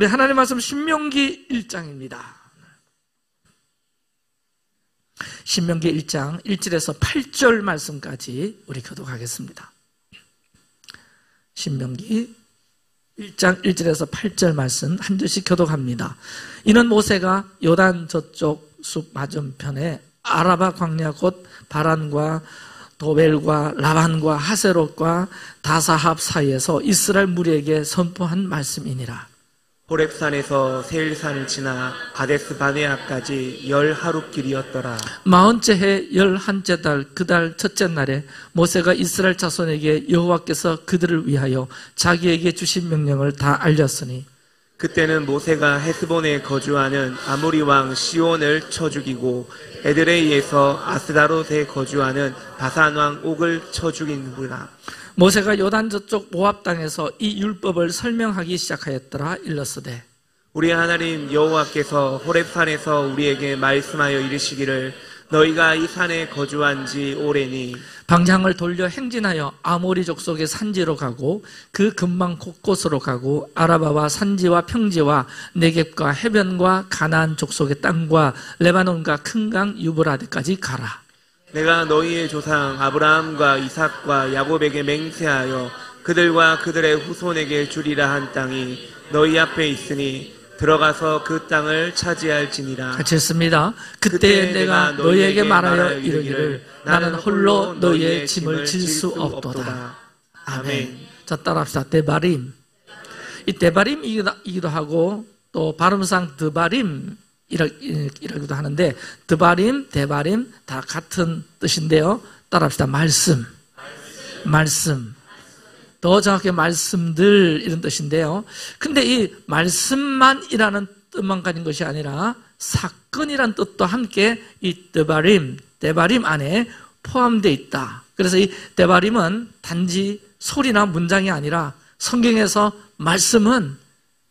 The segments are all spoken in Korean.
우리 하나님 말씀 신명기 1장입니다. 신명기 1장 1절에서 8절 말씀까지 우리 교독하겠습니다. 신명기 1장 1절에서 8절 말씀 한 절씩 교독합니다. 이는 모세가 요단 저쪽 숲 맞은편에 아라바 광야 곧 바란과 도벨과 라반과 하세롯과 다사합 사이에서 이스라엘 무리에게 선포한 말씀이니라. 호렙산에서 세일산을 지나 가데스 바네아까지 10하룻길이었더라. 40째 해 11째 달 그 달 첫째 날에 모세가 이스라엘 자손에게 여호와께서 그들을 위하여 자기에게 주신 명령을 다 알렸으니 그때는 모세가 헤스본에 거주하는 아모리 왕 시온을 쳐 죽이고 에드레이에서 아스다롯에 거주하는 바산 왕 옥을 쳐 죽이는구나. 모세가 요단 저쪽 모압 땅에서 이 율법을 설명하기 시작하였더라. 일렀으되 우리 하나님 여호와께서 호렙산에서 우리에게 말씀하여 이르시기를 너희가 이 산에 거주한 지 오래니 방향을 돌려 행진하여 아모리 족속의 산지로 가고 그 근방 곳곳으로 가고 아라바와 산지와 평지와 네겝과 해변과 가나안 족속의 땅과 레바논과 큰 강 유브라데까지 가라. 내가 너희의 조상 아브라함과 이삭과 야곱에게 맹세하여 그들과 그들의 후손에게 주리라 한 땅이 너희 앞에 있으니 들어가서 그 땅을 차지할지니라. 같이 읽습니다. 그때 내가 너희에게 말하여 이르기를 나는 홀로 너희의 짐을 질 수 없도다. 아멘. 자, 따라합시다. 데바림. 이 데바림이기도 하고 또 발음상 드바림 이라고도 하는데 드바림, 데바림 다 같은 뜻인데요. 따라합시다. 말씀. 더 정확히 말씀들 이런 뜻인데요. 근데 이 말씀만이라는 뜻만 가진 것이 아니라 사건이란 뜻도 함께 이 데바림 안에 포함되어 있다. 그래서 이 데바림은 단지 소리나 문장이 아니라 성경에서 말씀은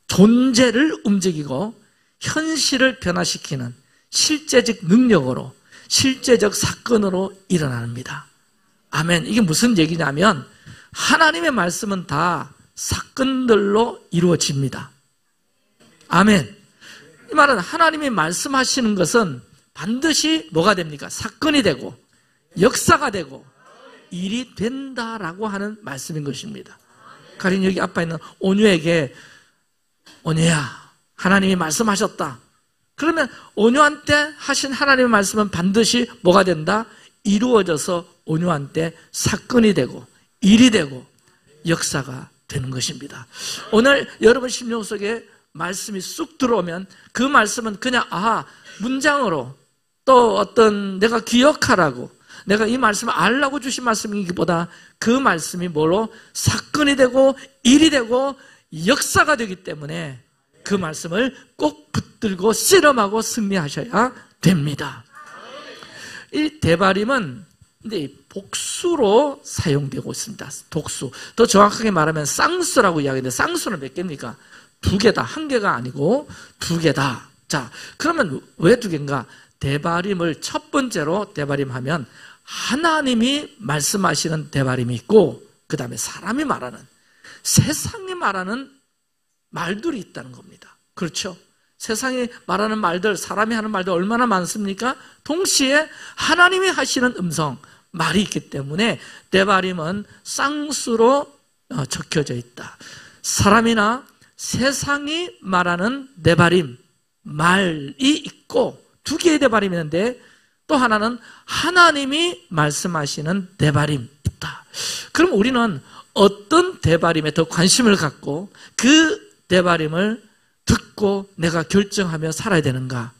존재를 움직이고 현실을 변화시키는 실제적 능력으로 실제적 사건으로 일어납니다. 아멘. 이게 무슨 얘기냐면 하나님의 말씀은 다 사건들로 이루어집니다. 아멘. 이 말은 하나님이 말씀하시는 것은 반드시 뭐가 됩니까? 사건이 되고 역사가 되고 일이 된다라고 하는 말씀인 것입니다. 가령 여기 앞에 있는 온유에게 온유야 하나님이 말씀하셨다. 그러면 온유한테 하신 하나님의 말씀은 반드시 뭐가 된다? 이루어져서 온유한테 사건이 되고 일이 되고 역사가 되는 것입니다. 오늘 여러분 심령 속에 말씀이 쑥 들어오면 그 말씀은 그냥 문장으로 또 어떤 내가 기억하라고 내가 이 말씀을 알라고 주신 말씀이기보다 그 말씀이 뭐로 사건이 되고 일이 되고 역사가 되기 때문에 그 말씀을 꼭 붙들고 씨름하고 승리하셔야 됩니다. 이 데바림은 근데 복수로 사용되고 있습니다. 복수. 더 정확하게 말하면 쌍수라고 이야기하는데 쌍수는 몇 개입니까? 2개다. 1개가 아니고 2개다. 자, 그러면 왜 2개인가? 데바림을 첫 번째로 데바림하면 하나님이 말씀하시는 데바림이 있고 그 다음에 사람이 말하는 세상이 말하는 말들이 있다는 겁니다. 그렇죠? 세상이 말하는 말들, 사람이 하는 말들 얼마나 많습니까? 동시에 하나님이 하시는 음성, 말이 있기 때문에 데바림은 쌍수로 적혀져 있다. 사람이나 세상이 말하는 데바림, 말이 있고 2개의 데바림이 있는데 또 하나는 하나님이 말씀하시는 데바림 있다. 그럼 우리는 어떤 데바림에 더 관심을 갖고 그 데바림을 듣고 내가 결정하며 살아야 되는가?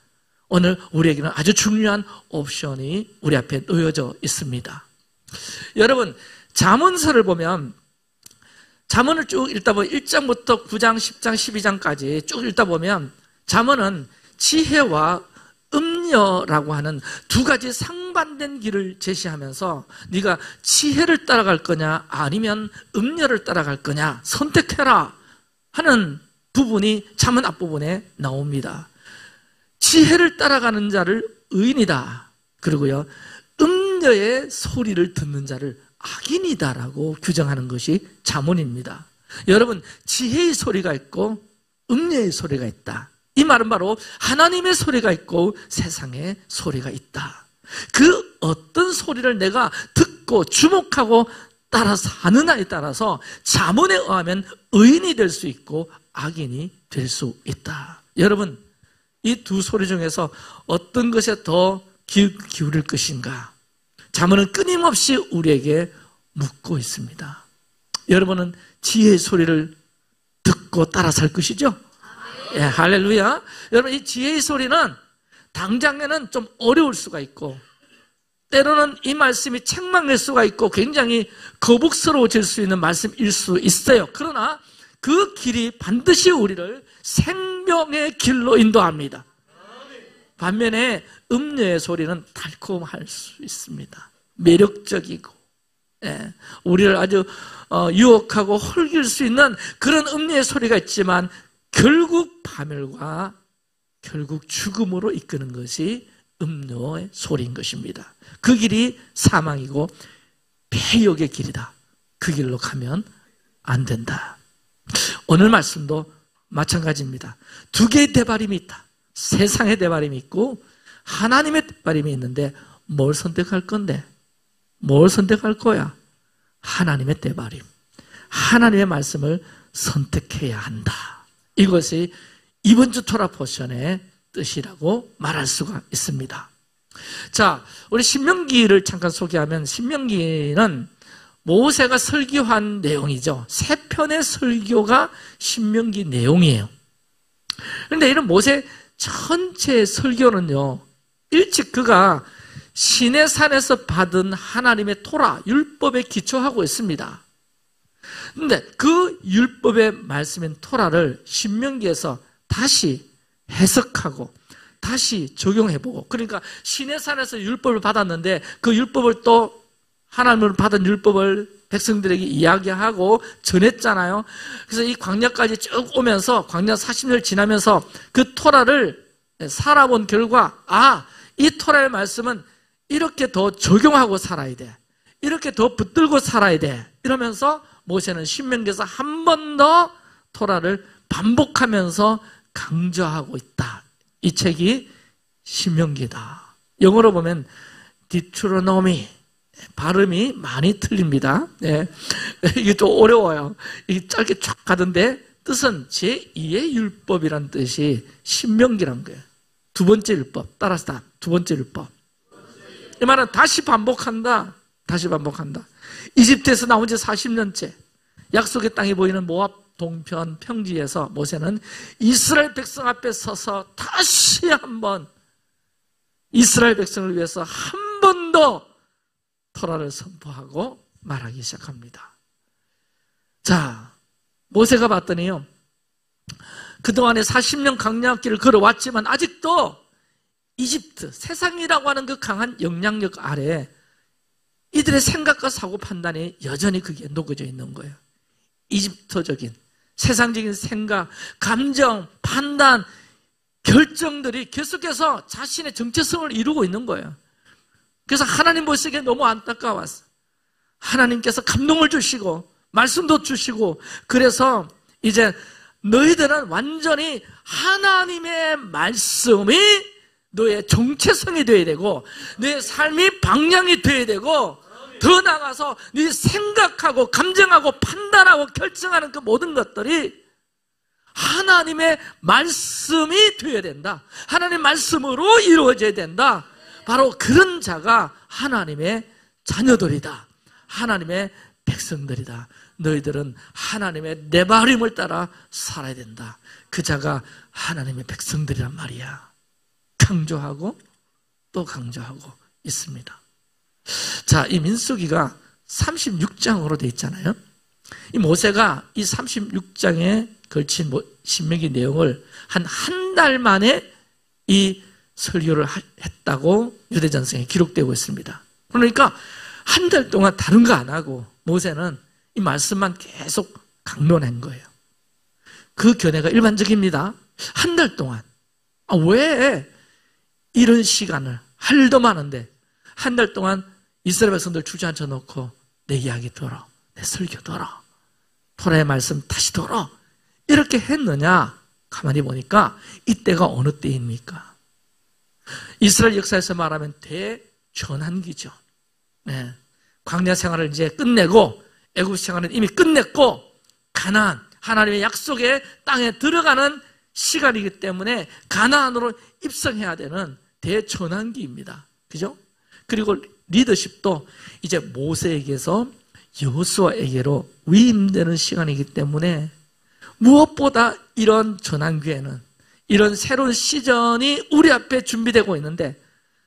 오늘 우리에게는 아주 중요한 옵션이 우리 앞에 놓여져 있습니다. 여러분, 잠언서를 보면 잠언을 쭉 읽다 보면 1장부터 9장, 10장, 12장까지 쭉 읽다 보면 잠언은 지혜와 음녀라고 하는 2가지 상반된 길을 제시하면서 네가 지혜를 따라갈 거냐 아니면 음녀를 따라갈 거냐 선택해라 하는 부분이 잠언 앞부분에 나옵니다. 지혜를 따라가는 자를 의인이다. 그리고요, 음녀의 소리를 듣는 자를 악인이다라고 규정하는 것이 잠언입니다. 여러분, 지혜의 소리가 있고 음녀의 소리가 있다. 이 말은 바로 하나님의 소리가 있고 세상의 소리가 있다. 그 어떤 소리를 내가 듣고 주목하고 따라서 하느냐에 따라서 잠언에 의하면 의인이 될 수 있고 악인이 될 수 있다. 여러분, 이 두 소리 중에서 어떤 것에 더 기울일 것인가? 잠언은 끊임없이 우리에게 묻고 있습니다. 여러분은 지혜의 소리를 듣고 따라 살 것이죠? 예, 할렐루야. 여러분, 이 지혜의 소리는 당장에는 좀 어려울 수가 있고, 때로는 이 말씀이 책망일 수가 있고 굉장히 거북스러워질 수 있는 말씀일 수 있어요. 그러나 그 길이 반드시 우리를 생명의 길로 인도합니다. 반면에 음녀의 소리는 달콤할 수 있습니다. 매력적이고, 예, 우리를 아주 유혹하고 홀길 수 있는 그런 음녀의 소리가 있지만 결국 파멸과 결국 죽음으로 이끄는 것이 음녀의 소리인 것입니다. 그 길이 사망이고 폐역의 길이다. 그 길로 가면 안 된다. 오늘 말씀도 마찬가지입니다. 두 개의 대바림이 있다. 세상의 대바림이 있고 하나님의 대바림이 있는데 뭘 선택할 건데? 뭘 선택할 거야? 하나님의 대바림, 하나님의 말씀을 선택해야 한다. 이것이 이번 주 토라 포션의 뜻이라고 말할 수가 있습니다. 자, 우리 신명기를 잠깐 소개하면, 신명기는 모세가 설교한 내용이죠. 3편의 설교가 신명기 내용이에요. 그런데 이런 모세 전체 설교는요, 일찍 그가 시내산에서 받은 하나님의 토라, 율법에 기초하고 있습니다. 그런데 그 율법의 말씀인 토라를 신명기에서 다시 해석하고 다시 적용해보고, 그러니까 시내산에서 율법을 받았는데 그 율법을 또 하나님을 받은 율법을 백성들에게 이야기하고 전했잖아요. 그래서 이 광야까지 쭉 오면서 광야 40년 지나면서 그 토라를 살아본 결과, 이 토라의 말씀은 이렇게 더 적용하고 살아야 돼, 이렇게 더 붙들고 살아야 돼, 이러면서 모세는 신명기에서 한 번 더 토라를 반복하면서 강조하고 있다. 이 책이 신명기다. 영어로 보면 디트로노미, 발음이 많이 틀립니다. 네. 이게 좀 어려워요. 이게 짧게 쫙 가던데 뜻은 제2의 율법이란 뜻이 신명기란 거예요. 두 번째 율법. 따라서 두 번째 율법. 이 말은 다시 반복한다. 다시 반복한다. 이집트에서 나온 지 40년째 약속의 땅이 보이는 모압 동편 평지에서 모세는 이스라엘 백성 앞에 서서 다시 한번 이스라엘 백성을 위해서 한 번 더 토라를 선포하고 말하기 시작합니다. 자, 모세가 봤더니요, 그동안에 40년 광야길을 걸어왔지만 아직도 이집트, 세상이라고 하는 그 강한 영향력 아래 이들의 생각과 사고 판단이 여전히 그게 녹여져 있는 거예요. 이집트적인 세상적인 생각, 감정, 판단, 결정들이 계속해서 자신의 정체성을 이루고 있는 거예요. 그래서 하나님 보시기에 너무 안타까웠어. 하나님께서 감동을 주시고 말씀도 주시고, 그래서 이제 너희들은 완전히 하나님의 말씀이 너의 정체성이 되어야 되고 너의 삶이 방향이 되어야 되고, 더 나아가서 네 생각하고 감정하고 판단하고 결정하는 그 모든 것들이 하나님의 말씀이 되어야 된다. 하나님의 말씀으로 이루어져야 된다. 바로 그런 자가 하나님의 자녀들이다. 하나님의 백성들이다. 너희들은 하나님의 내발임을 따라 살아야 된다. 그 자가 하나님의 백성들이란 말이야. 강조하고 또 강조하고 있습니다. 자, 이 민수기가 36장으로 되어 있잖아요. 이 모세가 이 36장에 걸친 신명기 내용을 한 달 만에 이 설교를 했다고 유대전승에 기록되고 있습니다. 그러니까 한 달 동안 다른 거 안 하고 모세는 이 말씀만 계속 강론한 거예요. 그 견해가 일반적입니다. 한 달 동안. 왜 이런 시간을, 할 일도 많은데 한 달 동안 이스라엘 백성들 주저앉혀 놓고 내 이야기 들어, 내 설교 들어, 토라의 말씀 다시 들어, 이렇게 했느냐? 가만히 보니까 이때가 어느 때입니까? 이스라엘 역사에서 말하면 대전환기죠. 네. 광야 생활을 이제 끝내고 애굽 생활은 이미 끝냈고 가나안, 하나님의 약속의 땅에 들어가는 시간이기 때문에 가나안으로 입성해야 되는 대전환기입니다. 그죠? 그리고 리더십도 이제 모세에게서 여호수아에게로 위임되는 시간이기 때문에 무엇보다 이런 전환기에는 이런 새로운 시즌이 우리 앞에 준비되고 있는데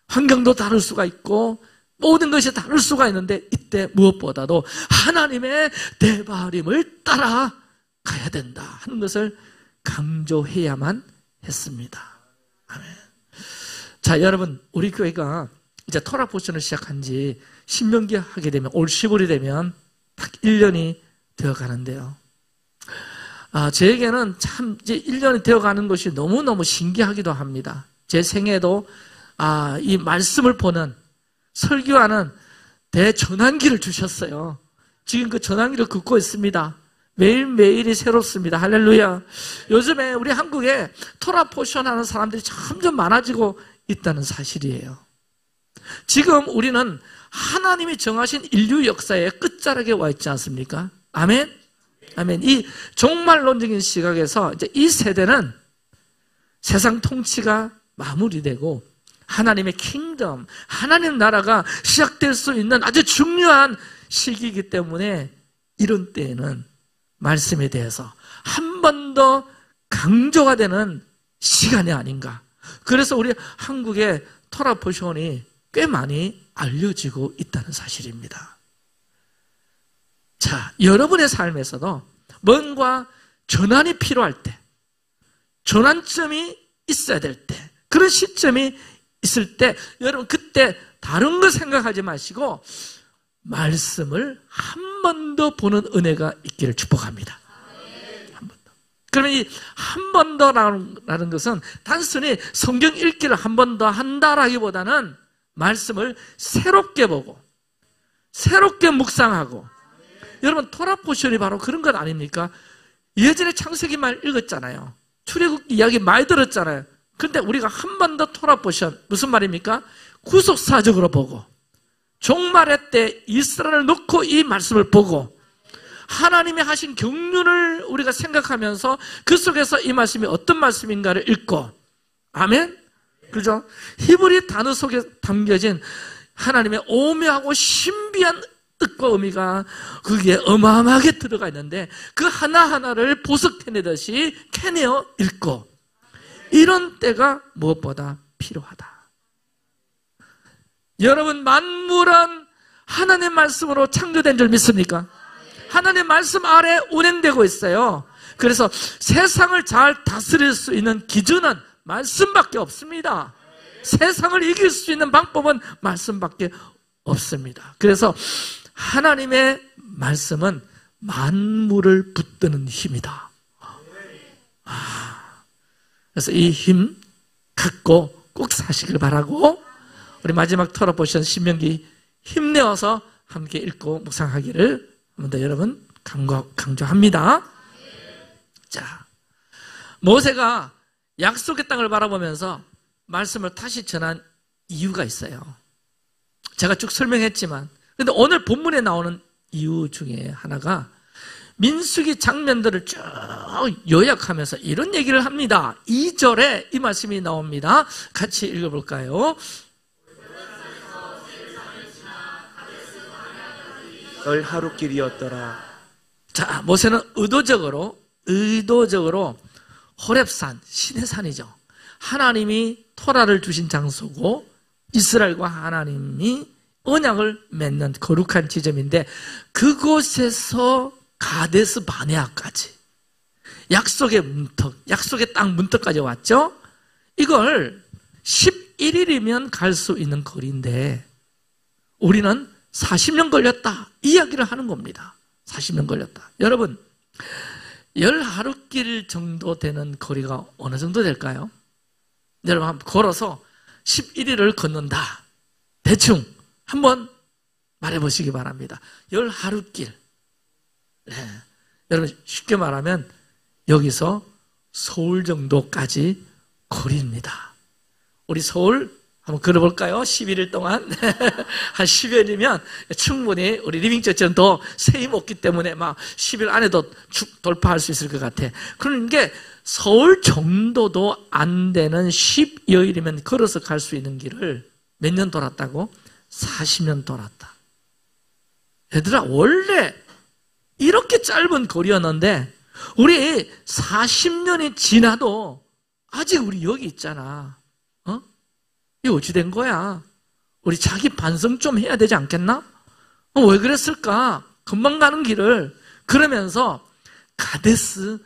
환경도 다를 수가 있고 모든 것이 다를 수가 있는데 이때 무엇보다도 하나님의 대바림을 따라가야 된다 하는 것을 강조해야만 했습니다. 아멘. 자, 여러분, 우리 교회가 이제 토라 포션을 시작한 지 신명기 하게 되면 올 10월이 되면 딱 1년이 되어 가는데요. 저에게는 참 이제 1년이 되어 가는 것이 너무너무 신기하기도 합니다. 제 생애도 이 말씀을 보는 설교하는 대전환기를 주셨어요. 지금 그 전환기를 긋고 있습니다. 매일매일이 새롭습니다. 할렐루야. 요즘에 우리 한국에 토라 포션 하는 사람들이 점점 많아지고 있다는 사실이에요. 지금 우리는 하나님이 정하신 인류 역사의 끝자락에 와 있지 않습니까? 아멘? 아멘. 이 종말론적인 시각에서 이제 이 세대는 세상 통치가 마무리되고 하나님의 킹덤, 하나님 나라가 시작될 수 있는 아주 중요한 시기이기 때문에 이런 때에는 말씀에 대해서 한 번 더 강조가 되는 시간이 아닌가. 그래서 우리 한국의 토라 포션이 꽤 많이 알려지고 있다는 사실입니다. 자, 여러분의 삶에서도 뭔가 전환이 필요할 때, 전환점이 있어야 될 때, 그런 시점이 있을 때, 여러분 그때 다른 거 생각하지 마시고 말씀을 한 번 더 보는 은혜가 있기를 축복합니다. 한 번 더. 그러면 이 한 번 더라는 것은 단순히 성경 읽기를 한 번 더 한다라기보다는 말씀을 새롭게 보고 새롭게 묵상하고, 여러분 토라 포션이 바로 그런 것 아닙니까? 예전에 창세기 말 읽었잖아요. 출애굽 이야기 많이 들었잖아요. 그런데 우리가 한 번 더 토라 포션, 무슨 말입니까? 구속사적으로 보고 종말의 때 이스라엘을 놓고 이 말씀을 보고 하나님이 하신 경륜을 우리가 생각하면서 그 속에서 이 말씀이 어떤 말씀인가를 읽고, 아멘? 그죠? 히브리 단어 속에 담겨진 하나님의 오묘하고 신비한 뜻과 의미가 거기에 어마어마하게 들어가 있는데 그 하나하나를 보석해내듯이 캐내어 읽고, 이런 때가 무엇보다 필요하다. 여러분, 만물은 하나님의 말씀으로 창조된 줄 믿습니까? 하나님의 말씀 아래 운행되고 있어요. 그래서 세상을 잘 다스릴 수 있는 기준은 말씀밖에 없습니다. 세상을 이길 수 있는 방법은 말씀밖에 없습니다. 그래서 하나님의 말씀은 만물을 붙드는 힘이다. 그래서 이 힘 갖고 꼭 사시길 바라고, 우리 마지막 토라 포션 신명기 힘내어서 함께 읽고 묵상하기를 한 번 더 여러분 강조합니다. 자, 모세가 약속의 땅을 바라보면서 말씀을 다시 전한 이유가 있어요. 제가 쭉 설명했지만, 근데 오늘 본문에 나오는 이유 중에 하나가 민수기 장면들을 쭉 요약하면서 이런 얘기를 합니다. 2절에 이 말씀이 나옵니다. 같이 읽어볼까요? 널 하루길이었더라. 자, 모세는 의도적으로 호렙산, 신의 산이죠. 하나님이 토라를 주신 장소고 이스라엘과 하나님이 언약을 맺는 거룩한 지점인데, 그곳에서 가데스 바네아까지 약속의 문턱, 약속의 땅 문턱까지 왔죠. 이걸 11일이면 갈 수 있는 거리인데 우리는 40년 걸렸다 이야기를 하는 겁니다. 40년 걸렸다. 여러분, 10하루길 정도 되는 거리가 어느 정도 될까요? 여러분 한번 걸어서 11일을 걷는다, 대충 한번 말해보시기 바랍니다. 10하루길. 네. 여러분 쉽게 말하면 여기서 서울 정도까지 거리입니다. 우리 서울 한번 걸어볼까요? 11일 동안 한 10일이면 충분히 우리 리빙처처럼 더 세임 없기 때문에 막 10일 안에도 돌파할 수 있을 것 같아. 그런 게 서울 정도도 안 되는 10여일이면 걸어서 갈 수 있는 길을 몇 년 돌았다고? 40년 돌았다. 얘들아, 원래 이렇게 짧은 거리였는데 우리 40년이 지나도 아직 우리 여기 있잖아. 이게 어찌 된 거야? 우리 자기 반성 좀 해야 되지 않겠나? 왜 그랬을까? 금방 가는 길을. 그러면서 가데스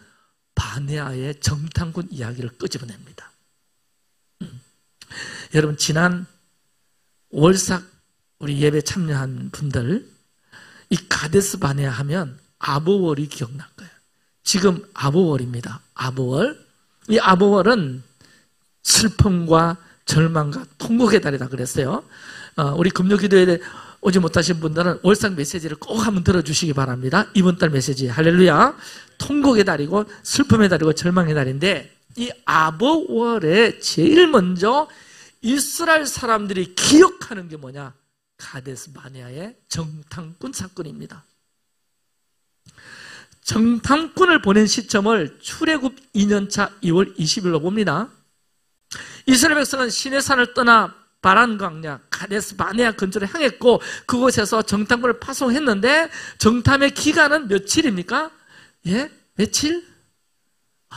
바네아의 정탐꾼 이야기를 끄집어냅니다. 여러분, 지난 월삭 우리 예배 참여한 분들, 이 가데스 바네아 하면 아보월이 기억날 거예요. 지금 아보월입니다. 아보월. 이 아보월은 슬픔과 절망과 통곡의 달이다 그랬어요. 우리 금요기도에 오지 못하신 분들은 월삭 메시지를 꼭 한번 들어주시기 바랍니다. 이번 달 메시지 할렐루야. 통곡의 달이고 슬픔의 달이고 절망의 달인데, 이 아보월에 제일 먼저 이스라엘 사람들이 기억하는 게 뭐냐? 가데스 바네아의 정탐꾼 사건입니다. 정탐꾼을 보낸 시점을 출애굽 2년차 2월 20일로 봅니다. 이스라엘 백성은 시내산을 떠나 바란 광야 가데스 바네아 근처로 향했고, 그곳에서 정탐꾼을 파송했는데 정탐의 기간은 며칠입니까? 예? 며칠?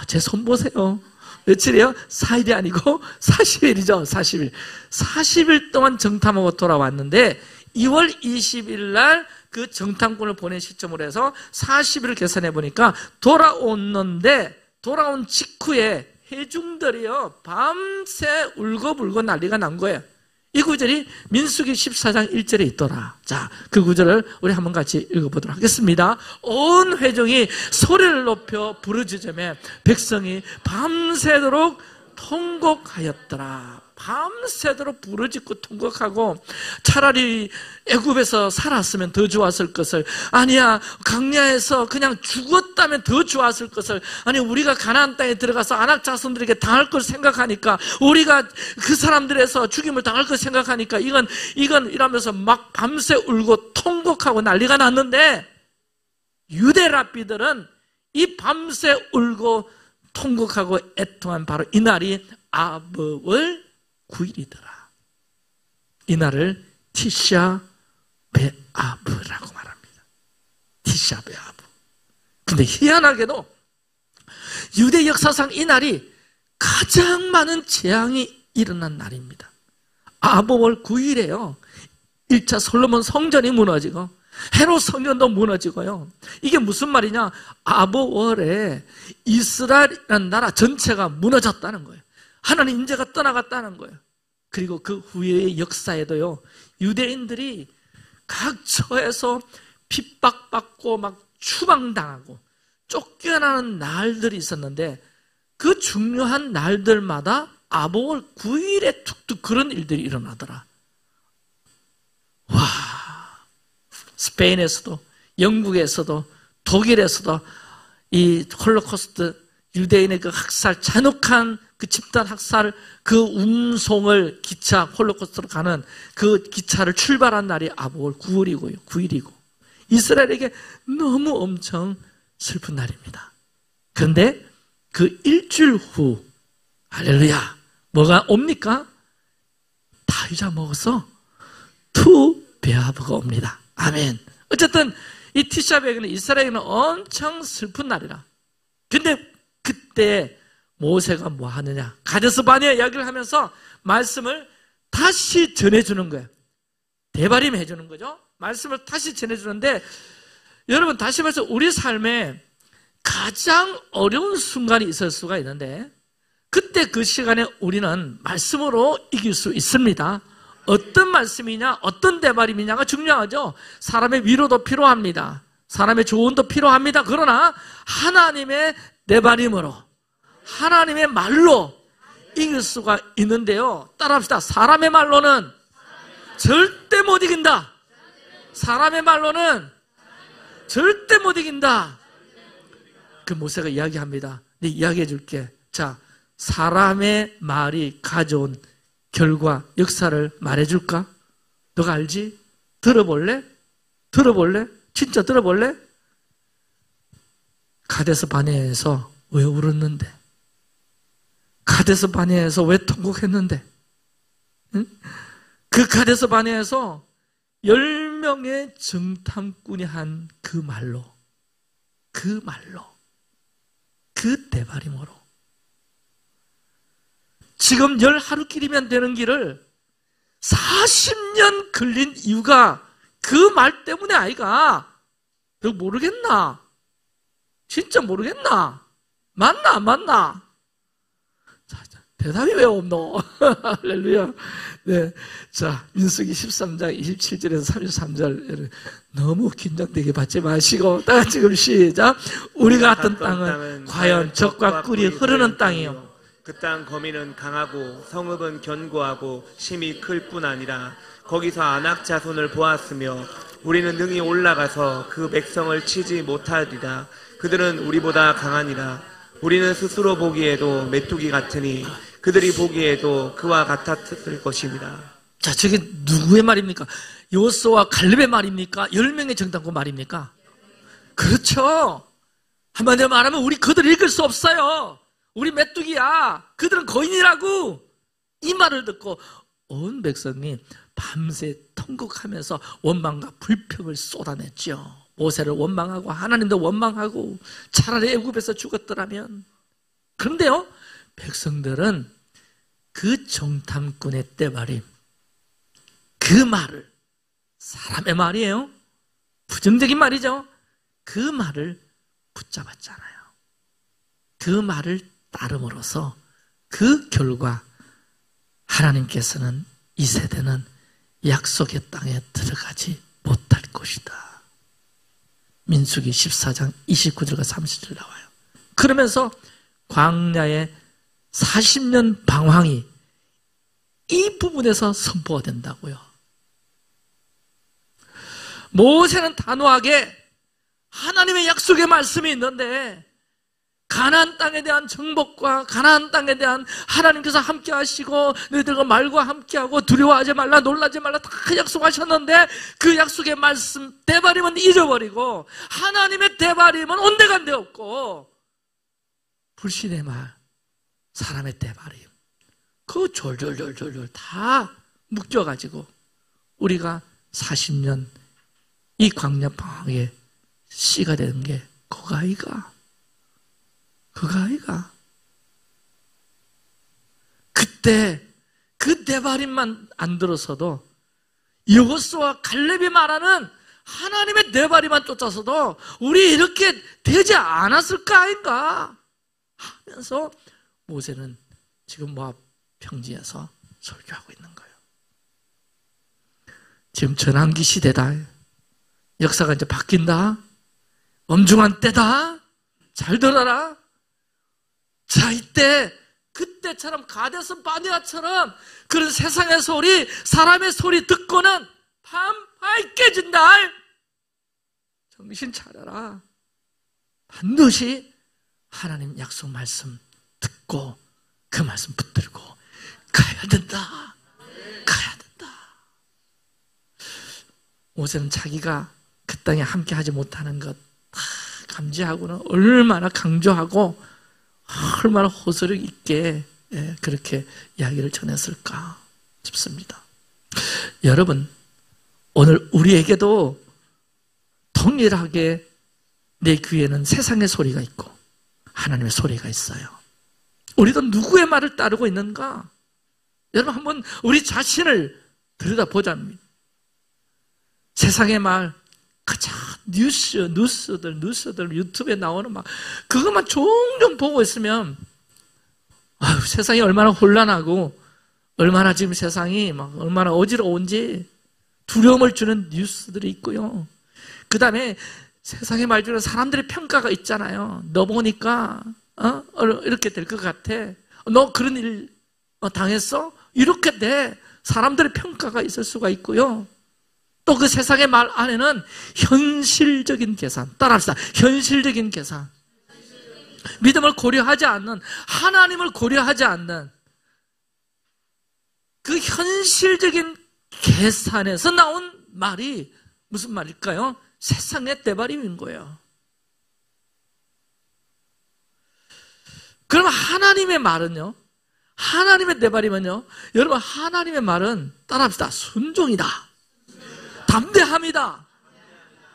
제 손 보세요. 며칠이에요? 4일이 아니고 40일이죠. 40일. 40일 동안 정탐하고 돌아왔는데 2월 20일 날 그 정탐꾼을 보낸 시점으로 해서 40일을 계산해 보니까 돌아온 직후에 회중들이요 밤새 울고불고 난리가 난 거예요. 이 구절이 민수기 14장 1절에 있더라. 자, 그 구절을 우리 한번 같이 읽어보도록 하겠습니다. 온 회중이 소리를 높여 부르짖으며 백성이 밤새도록 통곡하였더라. 밤새도록 부르짖고 통곡하고, 차라리 애굽에서 살았으면 더 좋았을 것을, 아니야 광야에서 그냥 죽었다면 더 좋았을 것을, 아니 우리가 가나안 땅에 들어가서 아낙 자손들에게 당할 걸 생각하니까, 우리가 그 사람들에서 죽임을 당할 걸 생각하니까 이건 이러면서 막 밤새 울고 통곡하고 난리가 났는데, 유대 랍비들은 이 밤새 울고 통곡하고 애통한 바로 이 날이 아브월 9일이더라. 이 날을 티샤 베아브라고 말합니다. 티샤 베아브. 근데 희한하게도 유대 역사상 이 날이 가장 많은 재앙이 일어난 날입니다. 아브월 9일에요 1차 솔로몬 성전이 무너지고 헤롯 성전도 무너지고요. 이게 무슨 말이냐? 아브월에 이스라엘이라는 나라 전체가 무너졌다는 거예요. 하나님 임재가 떠나갔다는 거예요. 그리고 그 후의 역사에도요, 유대인들이 각처에서 핍박받고 막 추방당하고 쫓겨나는 날들이 있었는데, 그 중요한 날들마다 아브월 9일에 툭툭 그런 일들이 일어나더라. 와, 스페인에서도, 영국에서도, 독일에서도 이 홀로코스트 유대인의 그 학살, 잔혹한 그 집단 학살, 그 운송을 기차, 홀로코스트로 가는 그 기차를 출발한 날이 아브월 9일이고요. 9일이고. 이스라엘에게 너무 엄청 슬픈 날입니다. 그런데 그 일주일 후, 할렐루야, 뭐가 옵니까? 다 잊어먹어서 투 베아브가 옵니다. 아멘. 어쨌든 이 티샤베에는 이스라엘에는 엄청 슬픈 날이라. 근데 그때 모세가 뭐 하느냐? 가데스 바네아 이야기를 하면서 말씀을 다시 전해주는 거예요. 대발임 해주는 거죠. 말씀을 다시 전해주는데, 여러분 다시 말해서 우리 삶에 가장 어려운 순간이 있을 수가 있는데, 그때 그 시간에 우리는 말씀으로 이길 수 있습니다. 어떤 말씀이냐, 어떤 대발임이냐가 중요하죠. 사람의 위로도 필요합니다. 사람의 조언도 필요합니다. 그러나 하나님의 대발임으로, 하나님의 말로 이길 수가 있는데요. 따라합시다. 사람의 말로는 절대 못 이긴다. 사람의 말로는 절대 못 이긴다. 그 모세가 이야기합니다. 네, 이야기해 줄게. 자, 사람의 말이 가져온 결과, 역사를 말해 줄까? 너가 알지? 들어볼래? 들어볼래? 진짜 들어볼래? 가데스 바네아에서 왜 울었는데? 가데스 바네아에서 왜 통곡했는데? 응? 그 가데스 바네아에서 10명의 정탐꾼이 한 그 말로, 그 대바림으로 지금 10하루길이면 되는 길을 40년 걸린 이유가 그 말 때문에 아이가. 너 모르겠나? 진짜 모르겠나? 맞나 안 맞나? 자, 대답이 왜 없노? 할렐루야. 네. 자, 민수기 13장 27절에서 33절. 너무 긴장되게 받지 마시고, 다 같이 그럼 시작. 우리가 갔던 땅은 과연 젖과 꿀이 흐르는 땅이요. 그 땅 거민은 강하고 성읍은 견고하고 힘이 클 뿐 아니라 거기서 아낙 자손을 보았으며 우리는 능히 올라가서 그 백성을 치지 못하리라. 그들은 우리보다 강하니라. 우리는 스스로 보기에도 메뚜기 같으니 그들이 보기에도 그와 같았을 것입니다. 자, 저게 누구의 말입니까? 여호수아와 갈렙의 말입니까? 10명의 정탐꾼 말입니까? 그렇죠. 한마디로 말하면 우리 그들을 읽을 수 없어요. 우리 메뚜기야. 그들은 거인이라고. 이 말을 듣고 온 백성이 밤새 통곡하면서 원망과 불평을 쏟아냈죠. 모세를 원망하고 하나님도 원망하고 차라리 애굽에서 죽었더라면. 그런데요, 백성들은 그 정탐꾼의 떼바림, 그 말을, 사람의 말이에요. 부정적인 말이죠. 그 말을 붙잡았잖아요. 그 말을 따름으로써 그 결과 하나님께서는 이 세대는 약속의 땅에 들어가지 못할 것이다. 민수기 14장 29절과 30절 나와요. 그러면서 광야의 40년 방황이 이 부분에서 선포가 된다고요. 모세는 단호하게 하나님의 약속의 말씀이 있는데 가나안 땅에 대한 정복과 가나안 땅에 대한 하나님께서 함께 하시고 너희들과 말과 함께하고 두려워하지 말라 놀라지 말라 다 약속하셨는데 그 약속의 말씀 대바림은 잊어버리고 하나님의 대바림은 온데간데 없고 불신의 말, 사람의 대바림 그 졸졸졸졸 다 묶여가지고 우리가 40년 이 광야 방황의 씨가 되는 게 그거 아이가. 그때 그 대바림만 안 들어서도 여호수아와 갈렙이 말하는 하나님의 대바림만 쫓아서도 우리 이렇게 되지 않았을까 아닌가 하면서 모세는 지금 모압 평지에서 설교하고 있는 거예요. 지금 전환기 시대다. 역사가 이제 바뀐다. 엄중한 때다. 잘 들어라. 자, 이때 그때처럼 가데스 바네아처럼 그런 세상의 소리, 사람의 소리 듣고는 밤하이 깨진 날 정신 차려라. 반드시 하나님 약속 말씀 듣고 그 말씀 붙들고 가야 된다. 가야 된다. 모세는 자기가 그 땅에 함께 하지 못하는 것 다 감지하고는 얼마나 강조하고 얼마나 호소력 있게 그렇게 이야기를 전했을까 싶습니다. 여러분, 오늘 우리에게도 동일하게 내 귀에는 세상의 소리가 있고 하나님의 소리가 있어요. 우리도 누구의 말을 따르고 있는가? 여러분 한번 우리 자신을 들여다보자면 세상의 말, 가장 뉴스들 유튜브에 나오는 막 그것만 종종 보고 있으면 아유, 세상이 얼마나 혼란하고 얼마나 지금 세상이 막 얼마나 어지러운지 두려움을 주는 뉴스들이 있고요. 그 다음에 세상의 말 중에 사람들의 평가가 있잖아요. 너 보니까 이렇게 될 것 같아. 너 그런 일 당했어? 이렇게 돼. 사람들의 평가가 있을 수가 있고요. 또 그 세상의 말 안에는 현실적인 계산, 따라합시다. 현실적인 계산. 믿음을 고려하지 않는, 하나님을 고려하지 않는 그 현실적인 계산에서 나온 말이 무슨 말일까요? 세상의 떼바림인 거예요. 그럼 하나님의 말은요? 하나님의 떼바림은요? 여러분, 하나님의 말은 따라합시다. 순종이다. 담대함이다.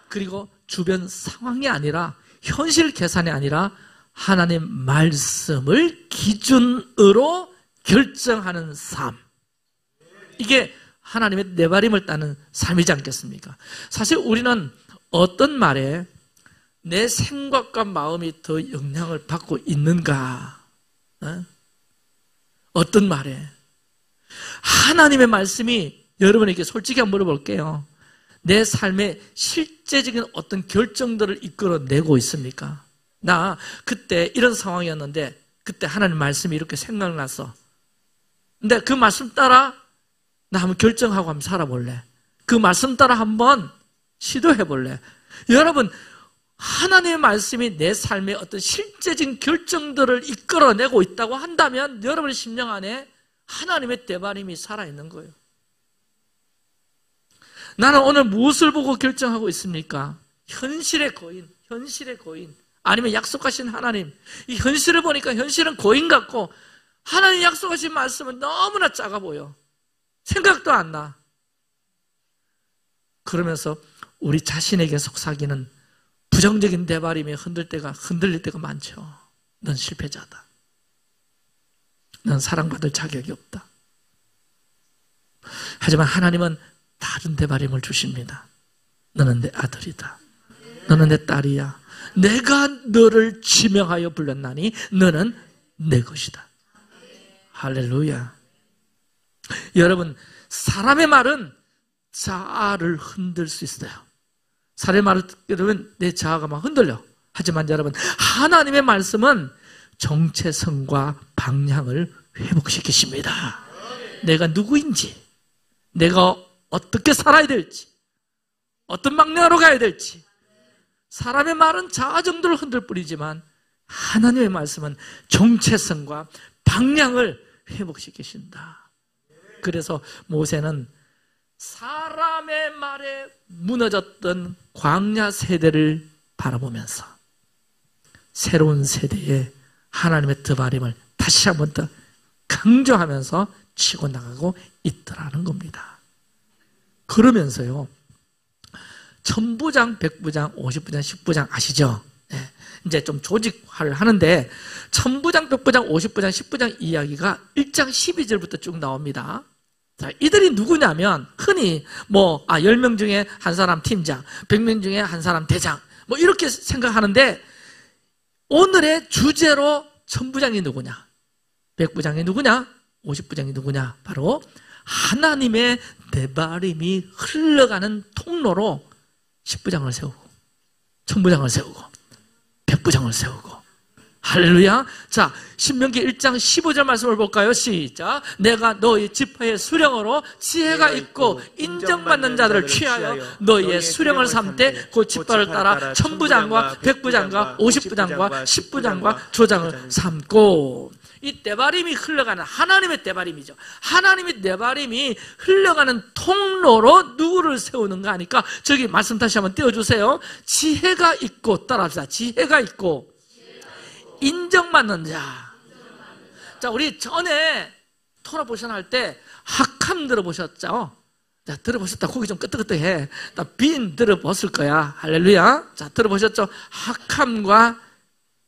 그리고 주변 상황이 아니라, 현실 계산이 아니라 하나님 말씀을 기준으로 결정하는 삶. 이게 하나님의 내바림을 따는 삶이지 않겠습니까? 사실 우리는 어떤 말에 내 생각과 마음이 더 영향을 받고 있는가? 어떤 말에? 하나님의 말씀이, 여러분에게 솔직히 한번 물어볼게요. 내 삶의 실제적인 어떤 결정들을 이끌어내고 있습니까? 나 그때 이런 상황이었는데 그때 하나님 말씀이 이렇게 생각났어. 근데 그 말씀 따라 나 한번 결정하고 한번 살아볼래. 그 말씀 따라 한번 시도해볼래. 여러분, 하나님의 말씀이 내 삶의 어떤 실제적인 결정들을 이끌어내고 있다고 한다면 여러분의 심령 안에 하나님의 떼바림이 살아있는 거예요. 나는 오늘 무엇을 보고 결정하고 있습니까? 현실의 거인, 현실의 거인. 아니면 약속하신 하나님. 이 현실을 보니까 현실은 거인 같고 하나님 약속하신 말씀은 너무나 작아 보여. 생각도 안 나. 그러면서 우리 자신에게 속삭이는 부정적인 대바림에 흔들릴 때가 많죠. 넌 실패자다. 넌 사랑받을 자격이 없다. 하지만 하나님은 다른 대바림을 주십니다. 너는 내 아들이다. 너는 내 딸이야. 내가 너를 지명하여 불렀나니 너는 내 것이다. 할렐루야. 여러분, 사람의 말은 자아를 흔들 수 있어요. 사람의 말을 듣게 되면 내 자아가 막 흔들려. 하지만 여러분, 하나님의 말씀은 정체성과 방향을 회복시키십니다. 내가 누구인지, 내가 어떻게 살아야 될지, 어떤 방향으로 가야 될지. 사람의 말은 자아 정도를 흔들 뿐이지만 하나님의 말씀은 정체성과 방향을 회복시키신다. 그래서 모세는 사람의 말에 무너졌던 광야 세대를 바라보면서 새로운 세대에 하나님의 떼바림을 다시 한 번 더 강조하면서 치고 나가고 있더라는 겁니다. 그러면서요, 천부장, 백부장, 50부장, 10부장 아시죠? 네. 이제 좀 조직화를 하는데 천부장, 백부장, 50부장, 10부장 이야기가 1장 12절부터 쭉 나옵니다. 자, 이들이 누구냐면 흔히 10명 중에 한 사람 팀장, 100명 중에 한 사람 대장 이렇게 생각하는데 오늘의 주제로 천부장이 누구냐? 백부장이 누구냐? 50부장이 누구냐? 바로 하나님의 떼바림이 흘러가는 통로로 10부장을 세우고 천부장을 세우고 백부장을 세우고. 할렐루야. 자, 신명기 1장 15절 말씀을 볼까요? 시작. 내가 너희 지파의 수령으로 지혜가 있고 인정받는 자들을 취하여 너희의 수령을 삼되 그 지파를 따라 천부장과 백부장과 50부장과 10부장과 조장을 삼고. 이 떼바림이 흘러가는 하나님의 떼바림이죠. 하나님의 떼바림이 흘러가는 통로로 누구를 세우는가 하니까 저기 말씀 다시 한번 띄워주세요. 지혜가 있고, 따라합시다. 지혜가 있고 인정받는 자. 자, 우리 전에 토라 보션 할 때 학함 들어보셨죠? 자, 들어보셨다. 고기 좀 끄떡끄떡해. 빈 들어보셨을 거야. 할렐루야. 자, 들어보셨죠? 학함과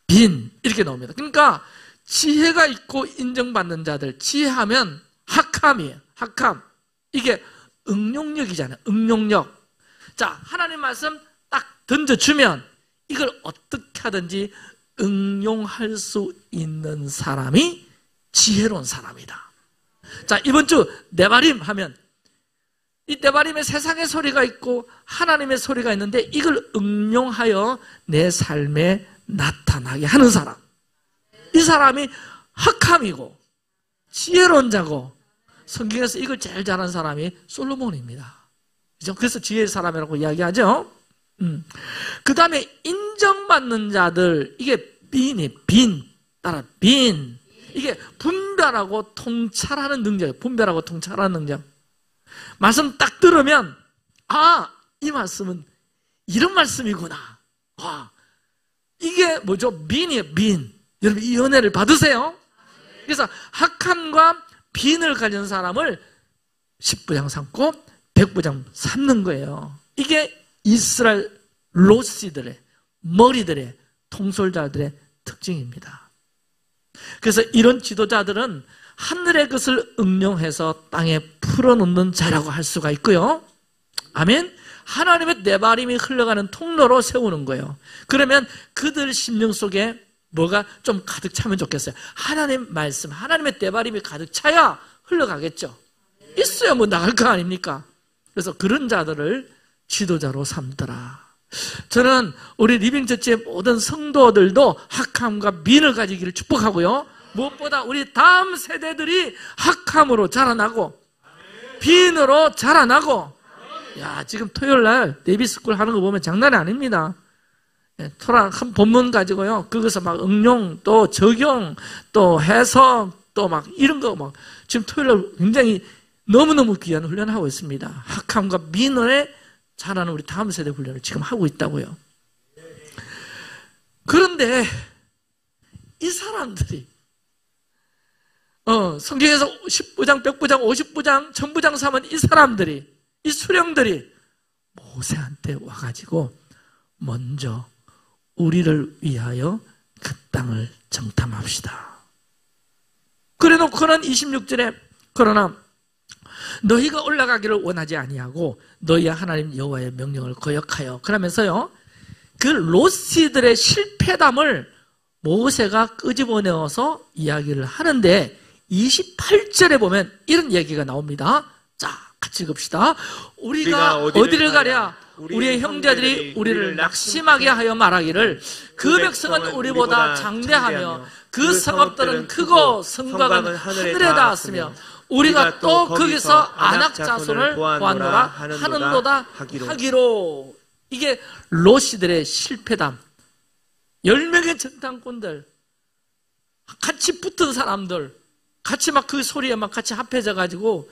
빈 이렇게 나옵니다. 그러니까 지혜가 있고 인정받는 자들, 지혜하면 학함이에요. 학함. 이게 응용력이잖아요. 응용력. 자, 하나님 말씀 딱 던져주면 이걸 어떻게 하든지 응용할 수 있는 사람이 지혜로운 사람이다. 자, 이번 주 떼바림 하면 이 떼바림에 세상의 소리가 있고 하나님의 소리가 있는데 이걸 응용하여 내 삶에 나타나게 하는 사람. 이 사람이 학함이고 지혜로운 자고 성경에서 이걸 제일 잘하는 사람이 솔로몬입니다. 그죠? 그래서 지혜의 사람이라고 이야기하죠. 그 다음에 인정받는 자들, 이게 따라 빈. 이게 분별하고 통찰하는 능력이에요. 분별하고 통찰하는 능력. 말씀 딱 들으면 이 말씀은 이런 말씀이구나. 이게 뭐죠? 빈이에요. 빈. 여러분 이 은혜를 받으세요. 그래서 학함과 빈을 가진 사람을 10부장 삼고 100부장 삼는 거예요. 이게 이스라엘 로시들의 머리들의 통솔자들의 특징입니다. 그래서 이런 지도자들은 하늘의 것을 응용해서 땅에 풀어놓는 자라고 할 수가 있고요. 아멘. 하나님의 내바림이 흘러가는 통로로 세우는 거예요. 그러면 그들 심령 속에 뭐가 좀 가득 차면 좋겠어요. 하나님 말씀, 하나님의 내바림이 가득 차야 흘러가겠죠. 있어야 뭐 나갈 거 아닙니까? 그래서 그런 자들을 지도자로 삼더라. 저는 우리 리빙처치의 모든 성도들도 학함과 빈을 가지기를 축복하고요. 무엇보다 우리 다음 세대들이 학함으로 자라나고 빈으로 자라나고, 지금 토요일 날 네비스쿨 하는 거 보면 장난이 아닙니다. 토란 한 본문 가지고요, 거기서 막 응용 또 적용 또 해석 또 막 이런 거 막 지금 토요일 날 굉장히 너무너무 귀한 훈련하고 있습니다. 학함과 빈을 자라는 우리 다음 세대 훈련을 지금 하고 있다고요. 그런데 이 사람들이 성경에서 10부장, 100부장, 50부장, 1000부장 삼은 이 사람들이, 이 수령들이 모세한테 와가지고 먼저 우리를 위하여 그 땅을 정탐합시다. 그래 놓고는 26절에 그러나 너희가 올라가기를 원하지 아니하고 너희의 하나님 여호와의 명령을 거역하여, 그러면서요 그 로시들의 실패담을 모세가 끄집어내어서 이야기를 하는데 28절에 보면 이런 얘기가 나옵니다. 자, 같이 읽읍시다. 우리가 어디를 가랴? 우리의 형제들이 우리를 낙심하게 하여 말하기를 그 백성은 우리보다 장대하며 그 성읍들은 크고 성곽은 하늘에 닿았으며 우리가 또 거기서 아낙 자손을 보았노라 하는도다 하기로. 이게 로시들의 실패담. 10명의 정탐꾼들, 같이 붙은 사람들, 같이 막 그 소리에 막 같이 합해져 가지고